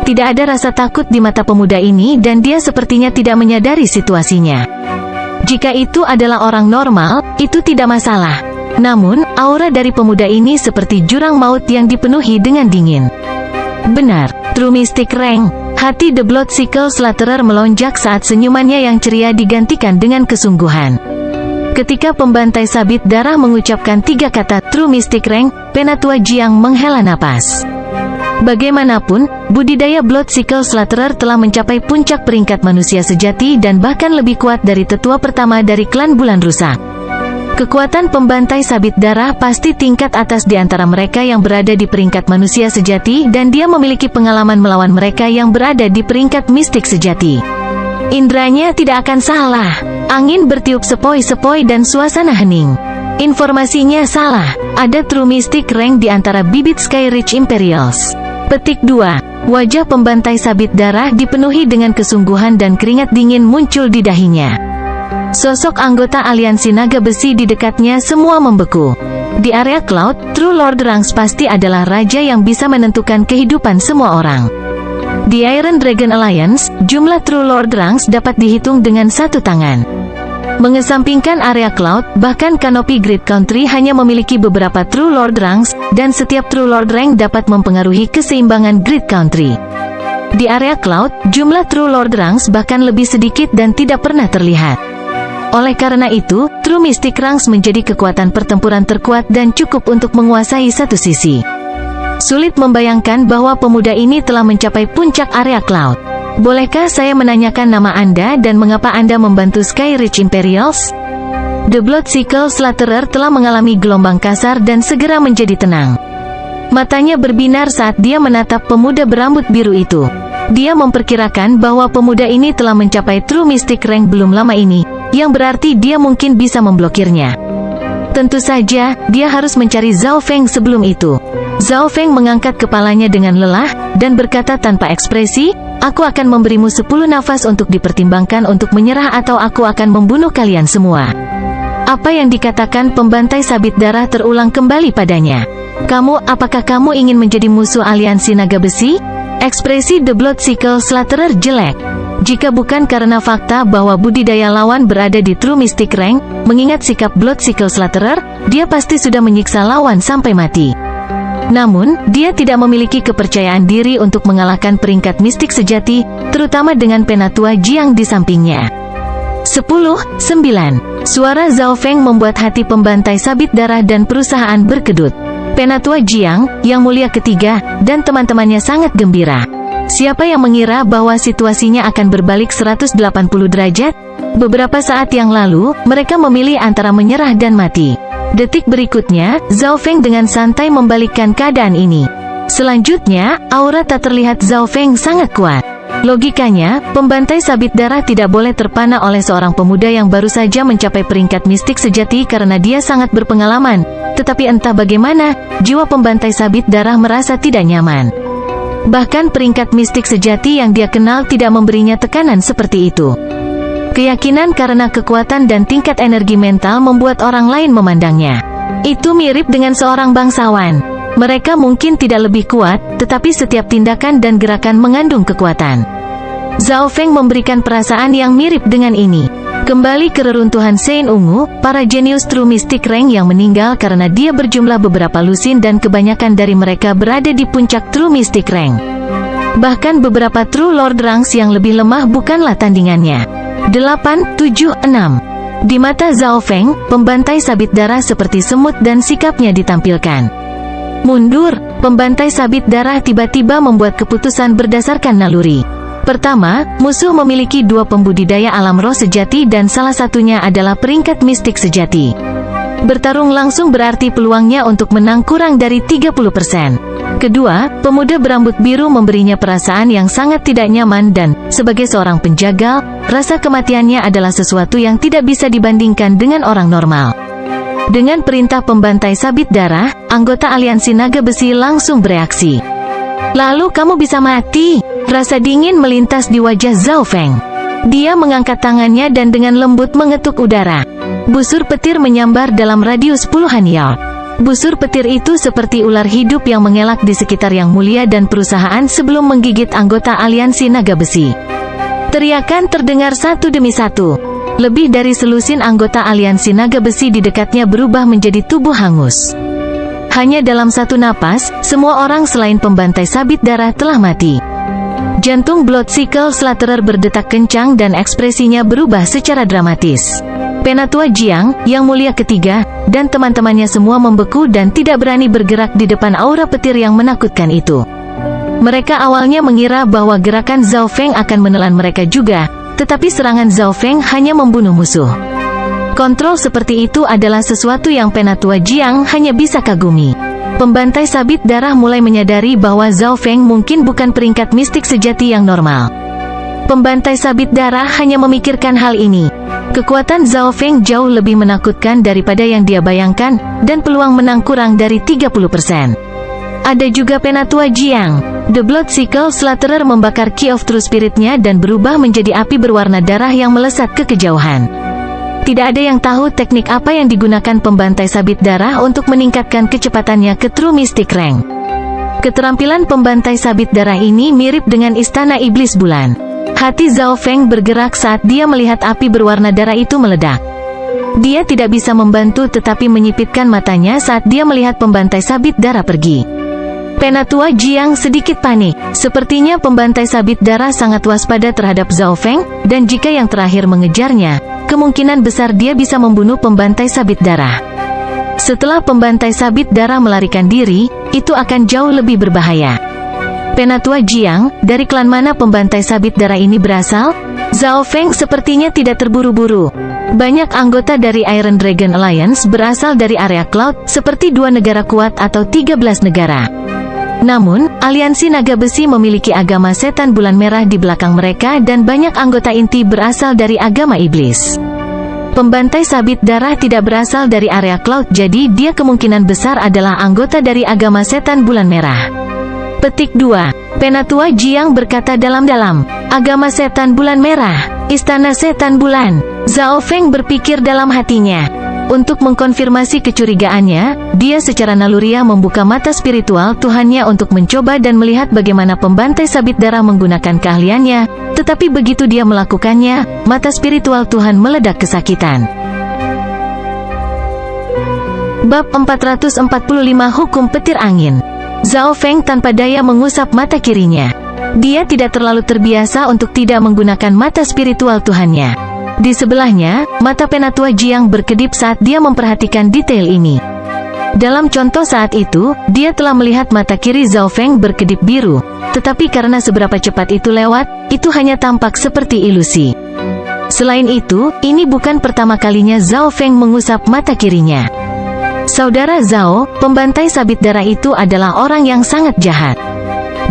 Tidak ada rasa takut di mata pemuda ini dan dia sepertinya tidak menyadari situasinya. Jika itu adalah orang normal, itu tidak masalah. Namun, aura dari pemuda ini seperti jurang maut yang dipenuhi dengan dingin. Benar, True Mystic Rank. Hati The Bloodsickle Slaughterer melonjak saat senyumannya yang ceria digantikan dengan kesungguhan. Ketika pembantai sabit darah mengucapkan 3 kata True Mystic Rank, Penatua Jiang menghela napas. Bagaimanapun, budidaya Bloodsickle Slaughterer telah mencapai puncak peringkat manusia sejati dan bahkan lebih kuat dari tetua pertama dari klan Bulan Rusak. Kekuatan pembantai sabit darah pasti tingkat atas di antara mereka yang berada di peringkat manusia sejati dan dia memiliki pengalaman melawan mereka yang berada di peringkat mistik sejati. Indranya tidak akan salah. Angin bertiup sepoi-sepoi dan suasana hening. Informasinya salah. Ada True Mystic Rank di antara bibit Sky Ridge Imperials. Petik 2. Wajah pembantai sabit darah dipenuhi dengan kesungguhan dan keringat dingin muncul di dahinya. Sosok anggota aliansi naga besi di dekatnya semua membeku. Di area Cloud, True Lord Ranks pasti adalah raja yang bisa menentukan kehidupan semua orang. Di Iron Dragon Alliance, jumlah True Lord Ranks dapat dihitung dengan satu tangan. Mengesampingkan area Cloud, bahkan Canopy Grid Country hanya memiliki beberapa True Lord Ranks, dan setiap True Lord Rank dapat mempengaruhi keseimbangan Grid Country. Di area Cloud, jumlah True Lord Ranks bahkan lebih sedikit dan tidak pernah terlihat. Oleh karena itu, True Mystic Ranks menjadi kekuatan pertempuran terkuat dan cukup untuk menguasai satu sisi. Sulit membayangkan bahwa pemuda ini telah mencapai puncak area Cloud. Bolehkah saya menanyakan nama Anda dan mengapa Anda membantu Sky Ridge Imperials? The Bloodsickle Slaughterer telah mengalami gelombang kasar dan segera menjadi tenang. Matanya berbinar saat dia menatap pemuda berambut biru itu. Dia memperkirakan bahwa pemuda ini telah mencapai True Mystic Rank belum lama ini, yang berarti dia mungkin bisa memblokirnya. Tentu saja, dia harus mencari Zhao Feng sebelum itu. Zhao Feng mengangkat kepalanya dengan lelah, dan berkata tanpa ekspresi, "Aku akan memberimu 10 nafas untuk dipertimbangkan untuk menyerah atau aku akan membunuh kalian semua." Apa yang dikatakan pembantai sabit darah terulang kembali padanya. Apakah kamu ingin menjadi musuh aliansi naga besi? Ekspresi The Bloodsickle Slaughterer jelek. Jika bukan karena fakta bahwa budidaya lawan berada di True Mystic Rank, mengingat sikap Bloodsickle Slaughterer, dia pasti sudah menyiksa lawan sampai mati. Namun, dia tidak memiliki kepercayaan diri untuk mengalahkan peringkat mistik sejati, terutama dengan Penatua Jiang di sampingnya. 10-9. Suara Zhao Feng membuat hati pembantai sabit darah dan perusahaan berkedut. Penatua Jiang, Yang Mulia ketiga, dan teman-temannya sangat gembira. Siapa yang mengira bahwa situasinya akan berbalik 180 derajat? Beberapa saat yang lalu, mereka memilih antara menyerah dan mati. Detik berikutnya, Zhao Feng dengan santai membalikkan keadaan ini. Selanjutnya, aura tak terlihat Zhao Feng sangat kuat. Logikanya, pembantai sabit darah tidak boleh terpana oleh seorang pemuda yang baru saja mencapai peringkat mistik sejati karena dia sangat berpengalaman. Tetapi entah bagaimana, jiwa pembantai sabit darah merasa tidak nyaman. Bahkan peringkat mistik sejati yang dia kenal tidak memberinya tekanan seperti itu. Keyakinan karena kekuatan dan tingkat energi mental membuat orang lain memandangnya. Itu mirip dengan seorang bangsawan. Mereka mungkin tidak lebih kuat, tetapi setiap tindakan dan gerakan mengandung kekuatan. Zhao Feng memberikan perasaan yang mirip dengan ini. Kembali ke reruntuhan Sein Ungu, para jenius True Mystic Rank yang meninggal karena dia berjumlah beberapa lusin dan kebanyakan dari mereka berada di puncak True Mystic Rank. Bahkan beberapa True Lord Ranks yang lebih lemah bukanlah tandingannya. 8, 7, 6. Di mata Zhao Feng, pembantai sabit darah seperti semut dan sikapnya ditampilkan. Mundur, pembantai sabit darah tiba-tiba membuat keputusan berdasarkan naluri. Pertama, musuh memiliki 2 pembudidaya alam roh sejati dan salah satunya adalah peringkat mistik sejati. Bertarung langsung berarti peluangnya untuk menang kurang dari 30%. Kedua, pemuda berambut biru memberinya perasaan yang sangat tidak nyaman dan, sebagai seorang penjagal, rasa kematiannya adalah sesuatu yang tidak bisa dibandingkan dengan orang normal. Dengan perintah pembantai sabit darah, anggota aliansi naga besi langsung bereaksi. Lalu kamu bisa mati. Rasa dingin melintas di wajah Zhao Feng. Dia mengangkat tangannya dan dengan lembut mengetuk udara. Busur petir menyambar dalam radius puluhan yard. Busur petir itu seperti ular hidup yang mengelak di sekitar yang mulia dan perusahaan sebelum menggigit anggota aliansi naga besi. Teriakan terdengar satu demi satu. Lebih dari selusin anggota aliansi naga besi di dekatnya berubah menjadi tubuh hangus. Hanya dalam satu napas, semua orang selain pembantai sabit darah telah mati. Jantung Bloodsickle Slaughterer berdetak kencang dan ekspresinya berubah secara dramatis. Penatua Jiang, yang mulia ketiga, dan teman-temannya semua membeku dan tidak berani bergerak di depan aura petir yang menakutkan itu. Mereka awalnya mengira bahwa gerakan Zhao Feng akan menelan mereka juga, tetapi serangan Zhao Feng hanya membunuh musuh. Kontrol seperti itu adalah sesuatu yang Penatua Jiang hanya bisa kagumi. Pembantai sabit darah mulai menyadari bahwa Zhao Feng mungkin bukan peringkat mistik sejati yang normal. Pembantai sabit darah hanya memikirkan hal ini. Kekuatan Zhao Feng jauh lebih menakutkan daripada yang dia bayangkan, dan peluang menang kurang dari 30%. Ada juga Penatua Jiang. The Bloodsickle Slaughterer membakar Key of True Spirit-nya dan berubah menjadi api berwarna darah yang melesat ke kejauhan. Tidak ada yang tahu teknik apa yang digunakan pembantai sabit darah untuk meningkatkan kecepatannya ke True Mystic Rank. Keterampilan pembantai sabit darah ini mirip dengan istana iblis bulan. Hati Zhao Feng bergerak saat dia melihat api berwarna darah itu meledak. Dia tidak bisa membantu tetapi menyipitkan matanya saat dia melihat pembantai sabit darah pergi. Penatua Jiang sedikit panik. Sepertinya pembantai sabit darah sangat waspada terhadap Zhao Feng, dan jika yang terakhir mengejarnya, kemungkinan besar dia bisa membunuh pembantai sabit darah. Setelah pembantai sabit darah melarikan diri, itu akan jauh lebih berbahaya. Penatua Jiang, dari klan mana pembantai sabit darah ini berasal? Zhao Feng sepertinya tidak terburu-buru. Banyak anggota dari Iron Dragon Alliance berasal dari area Cloud, seperti 2 negara kuat atau 13 negara. Namun, aliansi naga besi memiliki agama setan bulan merah di belakang mereka dan banyak anggota inti berasal dari agama iblis. Pembantai sabit darah tidak berasal dari area Cloud, jadi dia kemungkinan besar adalah anggota dari agama setan bulan merah. Petik 2. Penatua Jiang berkata dalam-dalam, agama setan bulan merah, istana setan bulan. Zhao Feng berpikir dalam hatinya. Untuk mengkonfirmasi kecurigaannya, dia secara naluriah membuka mata spiritual Tuhannya untuk mencoba dan melihat bagaimana pembantai sabit darah menggunakan keahliannya, tetapi begitu dia melakukannya, mata spiritual Tuhan meledak kesakitan. Bab 445 Hukum Petir Angin. Zhao Feng tanpa daya mengusap mata kirinya. Dia tidak terlalu terbiasa untuk tidak menggunakan mata spiritual Tuhannya. Di sebelahnya, mata Penatua Jiang berkedip saat dia memperhatikan detail ini. Dalam contoh saat itu, dia telah melihat mata kiri Zhao Feng berkedip biru, tetapi karena seberapa cepat itu lewat, itu hanya tampak seperti ilusi. Selain itu, ini bukan pertama kalinya Zhao Feng mengusap mata kirinya. Saudara Zhao, pembantai sabit darah itu adalah orang yang sangat jahat.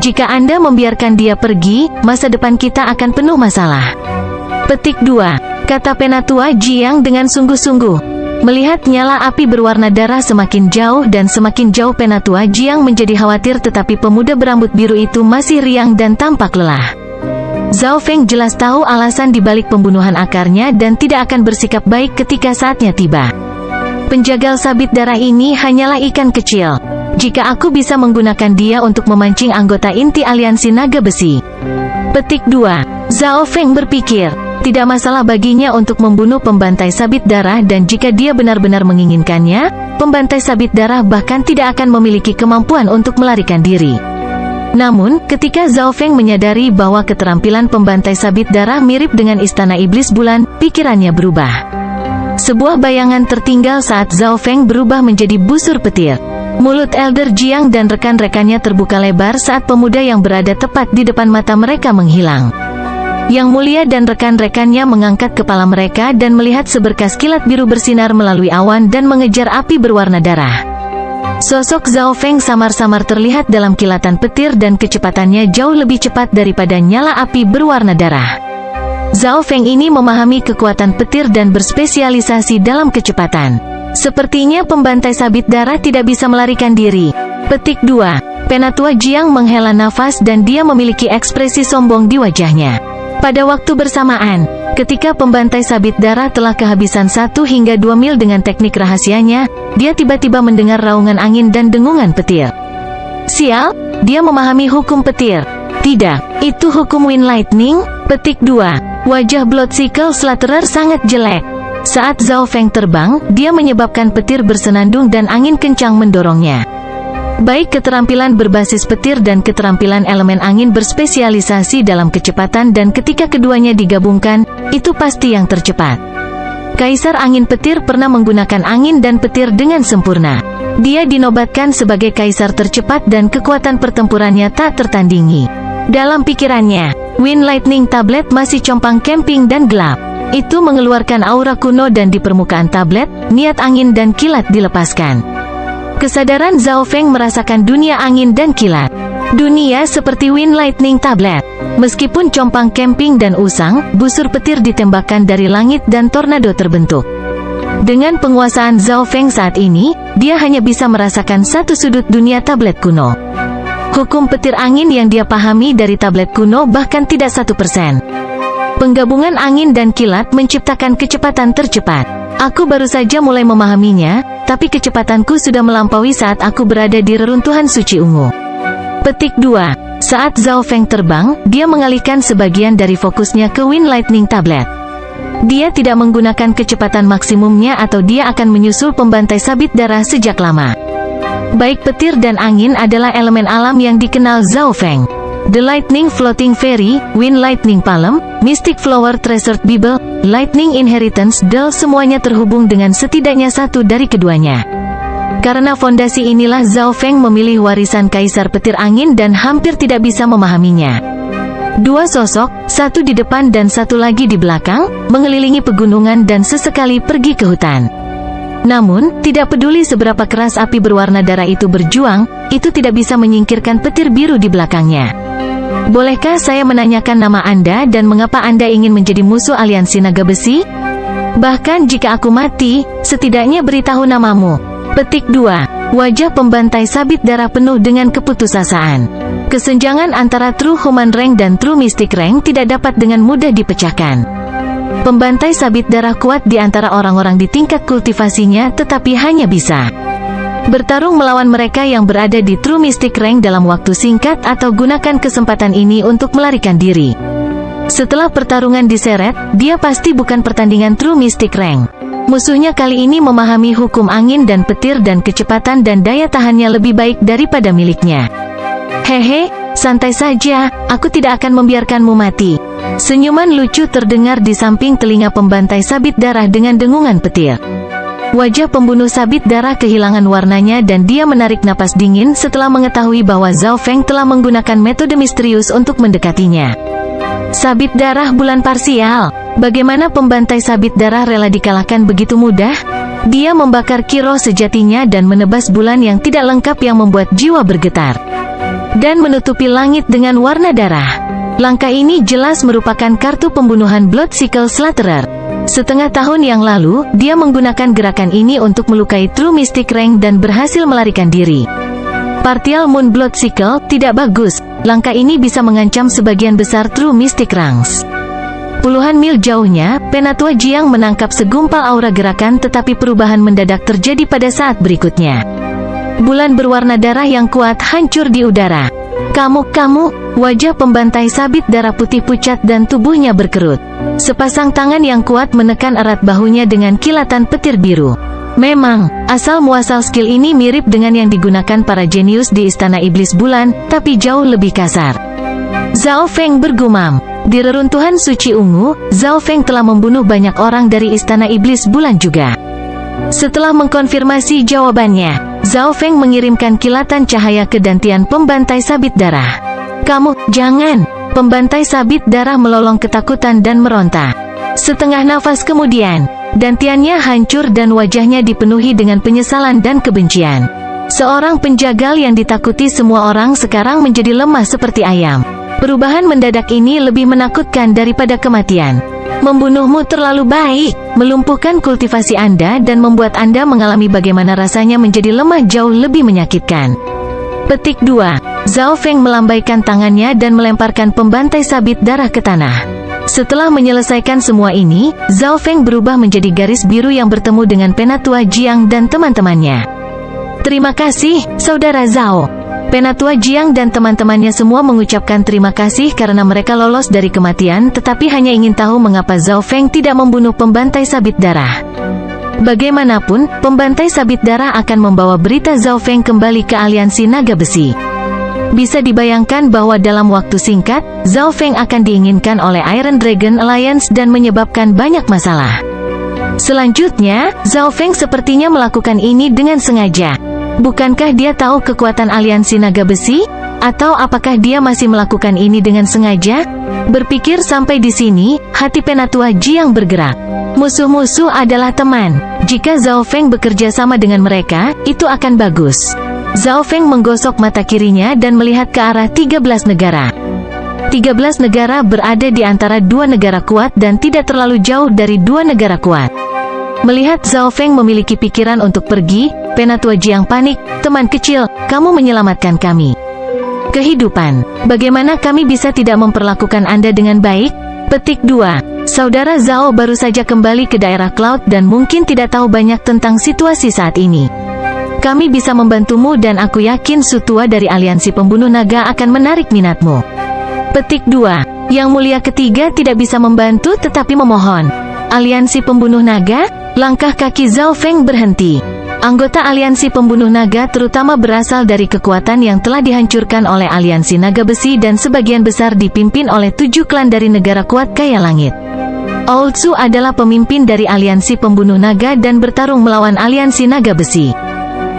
Jika Anda membiarkan dia pergi, masa depan kita akan penuh masalah. Petik 2. Kata Penatua Jiang dengan sungguh-sungguh. Melihat nyala api berwarna darah semakin jauh dan semakin jauh, Penatua Jiang menjadi khawatir, tetapi pemuda berambut biru itu masih riang dan tampak lelah. Zhao Feng jelas tahu alasan dibalik pembunuhan akarnya dan tidak akan bersikap baik ketika saatnya tiba. Penjagal sabit darah ini hanyalah ikan kecil. Jika aku bisa menggunakan dia untuk memancing anggota inti aliansi naga besi. Petik 2. Zhao Feng berpikir, tidak masalah baginya untuk membunuh pembantai sabit darah dan jika dia benar-benar menginginkannya, pembantai sabit darah bahkan tidak akan memiliki kemampuan untuk melarikan diri. Namun, ketika Zhao Feng menyadari bahwa keterampilan pembantai sabit darah mirip dengan istana iblis bulan, pikirannya berubah. Sebuah bayangan tertinggal saat Zhao Feng berubah menjadi busur petir. Mulut Elder Jiang dan rekan-rekannya terbuka lebar saat pemuda yang berada tepat di depan mata mereka menghilang. Yang Mulia dan rekan-rekannya mengangkat kepala mereka dan melihat seberkas kilat biru bersinar melalui awan dan mengejar api berwarna darah. Sosok Zhao Feng samar-samar terlihat dalam kilatan petir dan kecepatannya jauh lebih cepat daripada nyala api berwarna darah. Zhao Feng ini memahami kekuatan petir dan berspesialisasi dalam kecepatan. Sepertinya pembantai sabit darah tidak bisa melarikan diri. Petik 2. Penatua Jiang menghela nafas dan dia memiliki ekspresi sombong di wajahnya. Pada waktu bersamaan, ketika pembantai sabit darah telah kehabisan 1 hingga 2 mil dengan teknik rahasianya, dia tiba-tiba mendengar raungan angin dan dengungan petir. Sial, dia memahami hukum petir. Tidak, itu hukum wind lightning. Petik 2. Wajah Bloodsickle Slaughterer sangat jelek. Saat Zhao Feng terbang, dia menyebabkan petir bersenandung dan angin kencang mendorongnya. Baik keterampilan berbasis petir dan keterampilan elemen angin berspesialisasi dalam kecepatan dan ketika keduanya digabungkan, itu pasti yang tercepat. Kaisar angin petir pernah menggunakan angin dan petir dengan sempurna. Dia dinobatkan sebagai kaisar tercepat dan kekuatan pertempurannya tak tertandingi. Dalam pikirannya, Wind Lightning tablet masih compang camping dan gelap. Itu mengeluarkan aura kuno dan di permukaan tablet, niat angin dan kilat dilepaskan. Kesadaran Zhao Feng merasakan dunia angin dan kilat. Dunia seperti Wind Lightning tablet. Meskipun compang camping dan usang, busur petir ditembakkan dari langit dan tornado terbentuk. Dengan penguasaan Zhao Feng saat ini, dia hanya bisa merasakan satu sudut dunia tablet kuno. Hukum petir angin yang dia pahami dari tablet kuno bahkan tidak 1%. Penggabungan angin dan kilat menciptakan kecepatan tercepat. Aku baru saja mulai memahaminya, tapi kecepatanku sudah melampaui saat aku berada di reruntuhan suci ungu. Petik 2. Saat Zhao Feng terbang, dia mengalihkan sebagian dari fokusnya ke Wind Lightning tablet. Dia tidak menggunakan kecepatan maksimumnya atau dia akan menyusul pembantai sabit darah sejak lama. Baik petir dan angin adalah elemen alam yang dikenal Zhao Feng. The Lightning Floating Fairy, Wind Lightning Palm, Mystic Flower Treasured Bible, Lightning Inheritance Doll semuanya terhubung dengan setidaknya satu dari keduanya. Karena fondasi inilah Zhao Feng memilih warisan Kaisar Petir Angin dan hampir tidak bisa memahaminya. Dua sosok, satu di depan dan satu lagi di belakang, mengelilingi pegunungan dan sesekali pergi ke hutan. Namun, tidak peduli seberapa keras api berwarna darah itu berjuang, itu tidak bisa menyingkirkan petir biru di belakangnya. Bolehkah saya menanyakan nama Anda dan mengapa Anda ingin menjadi musuh aliansi naga besi? Bahkan jika aku mati, setidaknya beritahu namamu. Petik 2. Wajah pembantai sabit darah penuh dengan keputusasaan. Kesenjangan antara True Human Rank dan True Mystic Rank tidak dapat dengan mudah dipecahkan. Pembantai sabit darah kuat di antara orang-orang di tingkat kultivasinya tetapi hanya bisa bertarung melawan mereka yang berada di True Mystic Rank dalam waktu singkat atau gunakan kesempatan ini untuk melarikan diri. Setelah pertarungan diseret, dia pasti bukan pertandingan True Mystic Rank. Musuhnya kali ini memahami hukum angin dan petir dan kecepatan dan daya tahannya lebih baik daripada miliknya. Hehe, santai saja, aku tidak akan membiarkanmu mati. Senyuman lucu terdengar di samping telinga pembantai sabit darah dengan dengungan petir. Wajah pembunuh sabit darah kehilangan warnanya dan dia menarik napas dingin setelah mengetahui bahwa Zhao Feng telah menggunakan metode misterius untuk mendekatinya. Sabit darah bulan parsial. Bagaimana pembantai sabit darah rela dikalahkan begitu mudah? Dia membakar kiro sejatinya dan menebas bulan yang tidak lengkap yang membuat jiwa bergetar. Dan menutupi langit dengan warna darah. Langkah ini jelas merupakan kartu pembunuhan Bloodsickle Slaughterer. Setengah tahun yang lalu, dia menggunakan gerakan ini untuk melukai True Mystic Rank dan berhasil melarikan diri. Partial Moon Blood Cycle tidak bagus. Langkah ini bisa mengancam sebagian besar True Mystic Ranks. Puluhan mil jauhnya, Penatua Jiang menangkap segumpal aura gerakan, tetapi perubahan mendadak terjadi pada saat berikutnya. Bulan berwarna darah yang kuat hancur di udara. Kamu, wajah pembantai sabit darah putih pucat dan tubuhnya berkerut. Sepasang tangan yang kuat menekan erat bahunya dengan kilatan petir biru. Memang, asal-muasal skill ini mirip dengan yang digunakan para jenius di Istana Iblis Bulan, tapi jauh lebih kasar. Zhao Feng bergumam. Di reruntuhan suci ungu, Zhao Feng telah membunuh banyak orang dari Istana Iblis Bulan juga. Setelah mengkonfirmasi jawabannya, Zhao Feng mengirimkan kilatan cahaya ke dantian pembantai sabit darah. Kamu, jangan! Pembantai sabit darah melolong ketakutan dan meronta. Setengah nafas kemudian, dantiannya hancur dan wajahnya dipenuhi dengan penyesalan dan kebencian. Seorang penjagal yang ditakuti semua orang sekarang menjadi lemah seperti ayam. Perubahan mendadak ini lebih menakutkan daripada kematian. Membunuhmu terlalu baik, melumpuhkan kultivasi Anda dan membuat Anda mengalami bagaimana rasanya menjadi lemah jauh lebih menyakitkan. Petik 2. Zhao Feng melambaikan tangannya dan melemparkan pembantai sabit darah ke tanah. Setelah menyelesaikan semua ini, Zhao Feng berubah menjadi garis biru yang bertemu dengan Penatua Jiang dan teman-temannya. Terima kasih, Saudara Zhao. Penatua Jiang dan teman-temannya semua mengucapkan terima kasih karena mereka lolos dari kematian, tetapi hanya ingin tahu mengapa Zhao Feng tidak membunuh pembantai sabit darah. Bagaimanapun, pembantai sabit darah akan membawa berita Zhao Feng kembali ke aliansi naga besi. Bisa dibayangkan bahwa dalam waktu singkat, Zhao Feng akan diinginkan oleh Iron Dragon Alliance dan menyebabkan banyak masalah. Selanjutnya, Zhao Feng sepertinya melakukan ini dengan sengaja. Bukankah dia tahu kekuatan aliansi naga besi? Atau apakah dia masih melakukan ini dengan sengaja? Berpikir sampai di sini, hati Penatua Jiang bergerak. Musuh-musuh adalah teman. Jika Zhao Feng bekerja sama dengan mereka, itu akan bagus. Zhao Feng menggosok mata kirinya dan melihat ke arah 13 negara. 13 negara berada di antara dua negara kuat dan tidak terlalu jauh dari dua negara kuat. Melihat Zhao Feng memiliki pikiran untuk pergi, Penatua Jiang panik. Teman kecil, kamu menyelamatkan kami. Kehidupan, bagaimana kami bisa tidak memperlakukan Anda dengan baik? Petik 2. Saudara Zhao baru saja kembali ke daerah Cloud dan mungkin tidak tahu banyak tentang situasi saat ini. Kami bisa membantumu dan aku yakin Sutua dari aliansi pembunuh naga akan menarik minatmu. Petik 2. Yang mulia ketiga tidak bisa membantu tetapi memohon. Aliansi pembunuh naga? Langkah kaki Zhao Feng berhenti. Anggota aliansi pembunuh naga terutama berasal dari kekuatan yang telah dihancurkan oleh aliansi naga besi dan sebagian besar dipimpin oleh 7 klan dari negara kuat kaya langit. Old-Su adalah pemimpin dari aliansi pembunuh naga dan bertarung melawan aliansi naga besi.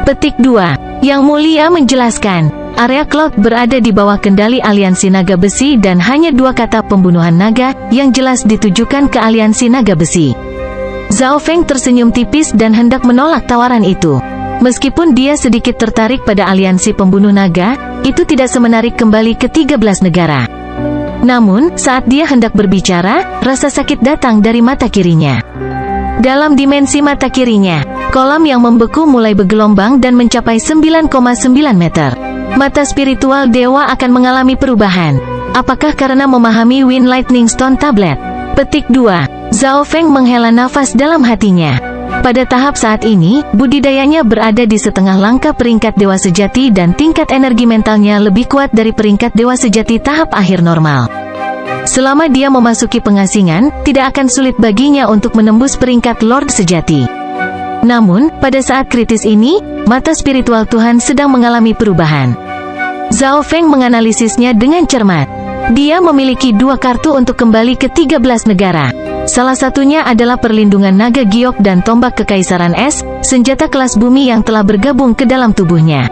Petik 2. Yang mulia menjelaskan, area Cloud berada di bawah kendali aliansi naga besi dan hanya 2 kata pembunuhan naga yang jelas ditujukan ke aliansi naga besi. Zhao Feng tersenyum tipis dan hendak menolak tawaran itu. Meskipun dia sedikit tertarik pada aliansi pembunuh naga, itu tidak semenarik kembali ke 13 negara. Namun, saat dia hendak berbicara, rasa sakit datang dari mata kirinya. Dalam dimensi mata kirinya, kolam yang membeku mulai bergelombang dan mencapai 9,9 meter. Mata spiritual dewa akan mengalami perubahan. Apakah karena memahami Wind Lightning Stone Tablet? Petik 2. Zhao Feng menghela nafas dalam hatinya. Pada tahap saat ini, budidayanya berada di setengah langkah peringkat dewa sejati dan tingkat energi mentalnya lebih kuat dari peringkat dewa sejati tahap akhir normal. Selama dia memasuki pengasingan, tidak akan sulit baginya untuk menembus peringkat Lord sejati. Namun, pada saat kritis ini, mata spiritual Tuhan sedang mengalami perubahan. Zhao Feng menganalisisnya dengan cermat. Dia memiliki 2 kartu untuk kembali ke 13 negara. Salah satunya adalah perlindungan naga giok dan tombak kekaisaran es, senjata kelas bumi yang telah bergabung ke dalam tubuhnya.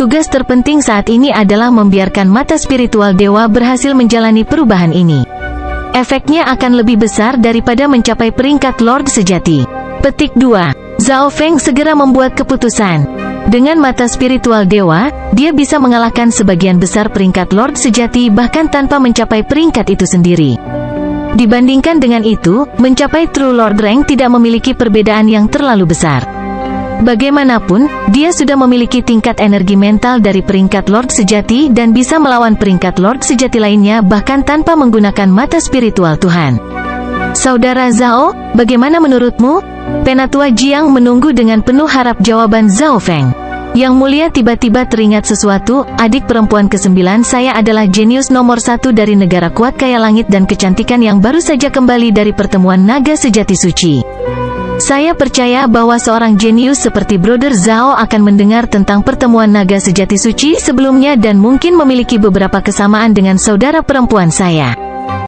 Tugas terpenting saat ini adalah membiarkan mata spiritual dewa berhasil menjalani perubahan ini. Efeknya akan lebih besar daripada mencapai peringkat Lord sejati. Petik 2. Zhao Feng segera membuat keputusan. Dengan mata spiritual dewa, dia bisa mengalahkan sebagian besar peringkat Lord sejati bahkan tanpa mencapai peringkat itu sendiri. Dibandingkan dengan itu, mencapai True Lord Rank tidak memiliki perbedaan yang terlalu besar. Bagaimanapun, dia sudah memiliki tingkat energi mental dari peringkat Lord Sejati dan bisa melawan peringkat Lord Sejati lainnya bahkan tanpa menggunakan mata spiritual Tuhan. Saudara Zhao, bagaimana menurutmu? Penatua Jiang menunggu dengan penuh harap jawaban Zhao Feng. Yang mulia tiba-tiba teringat sesuatu, adik perempuan ke-9 saya adalah jenius nomor 1 dari negara kuat kaya langit dan kecantikan yang baru saja kembali dari pertemuan naga sejati suci. Saya percaya bahwa seorang jenius seperti Brother Zhao akan mendengar tentang pertemuan naga sejati suci sebelumnya dan mungkin memiliki beberapa kesamaan dengan saudara perempuan saya.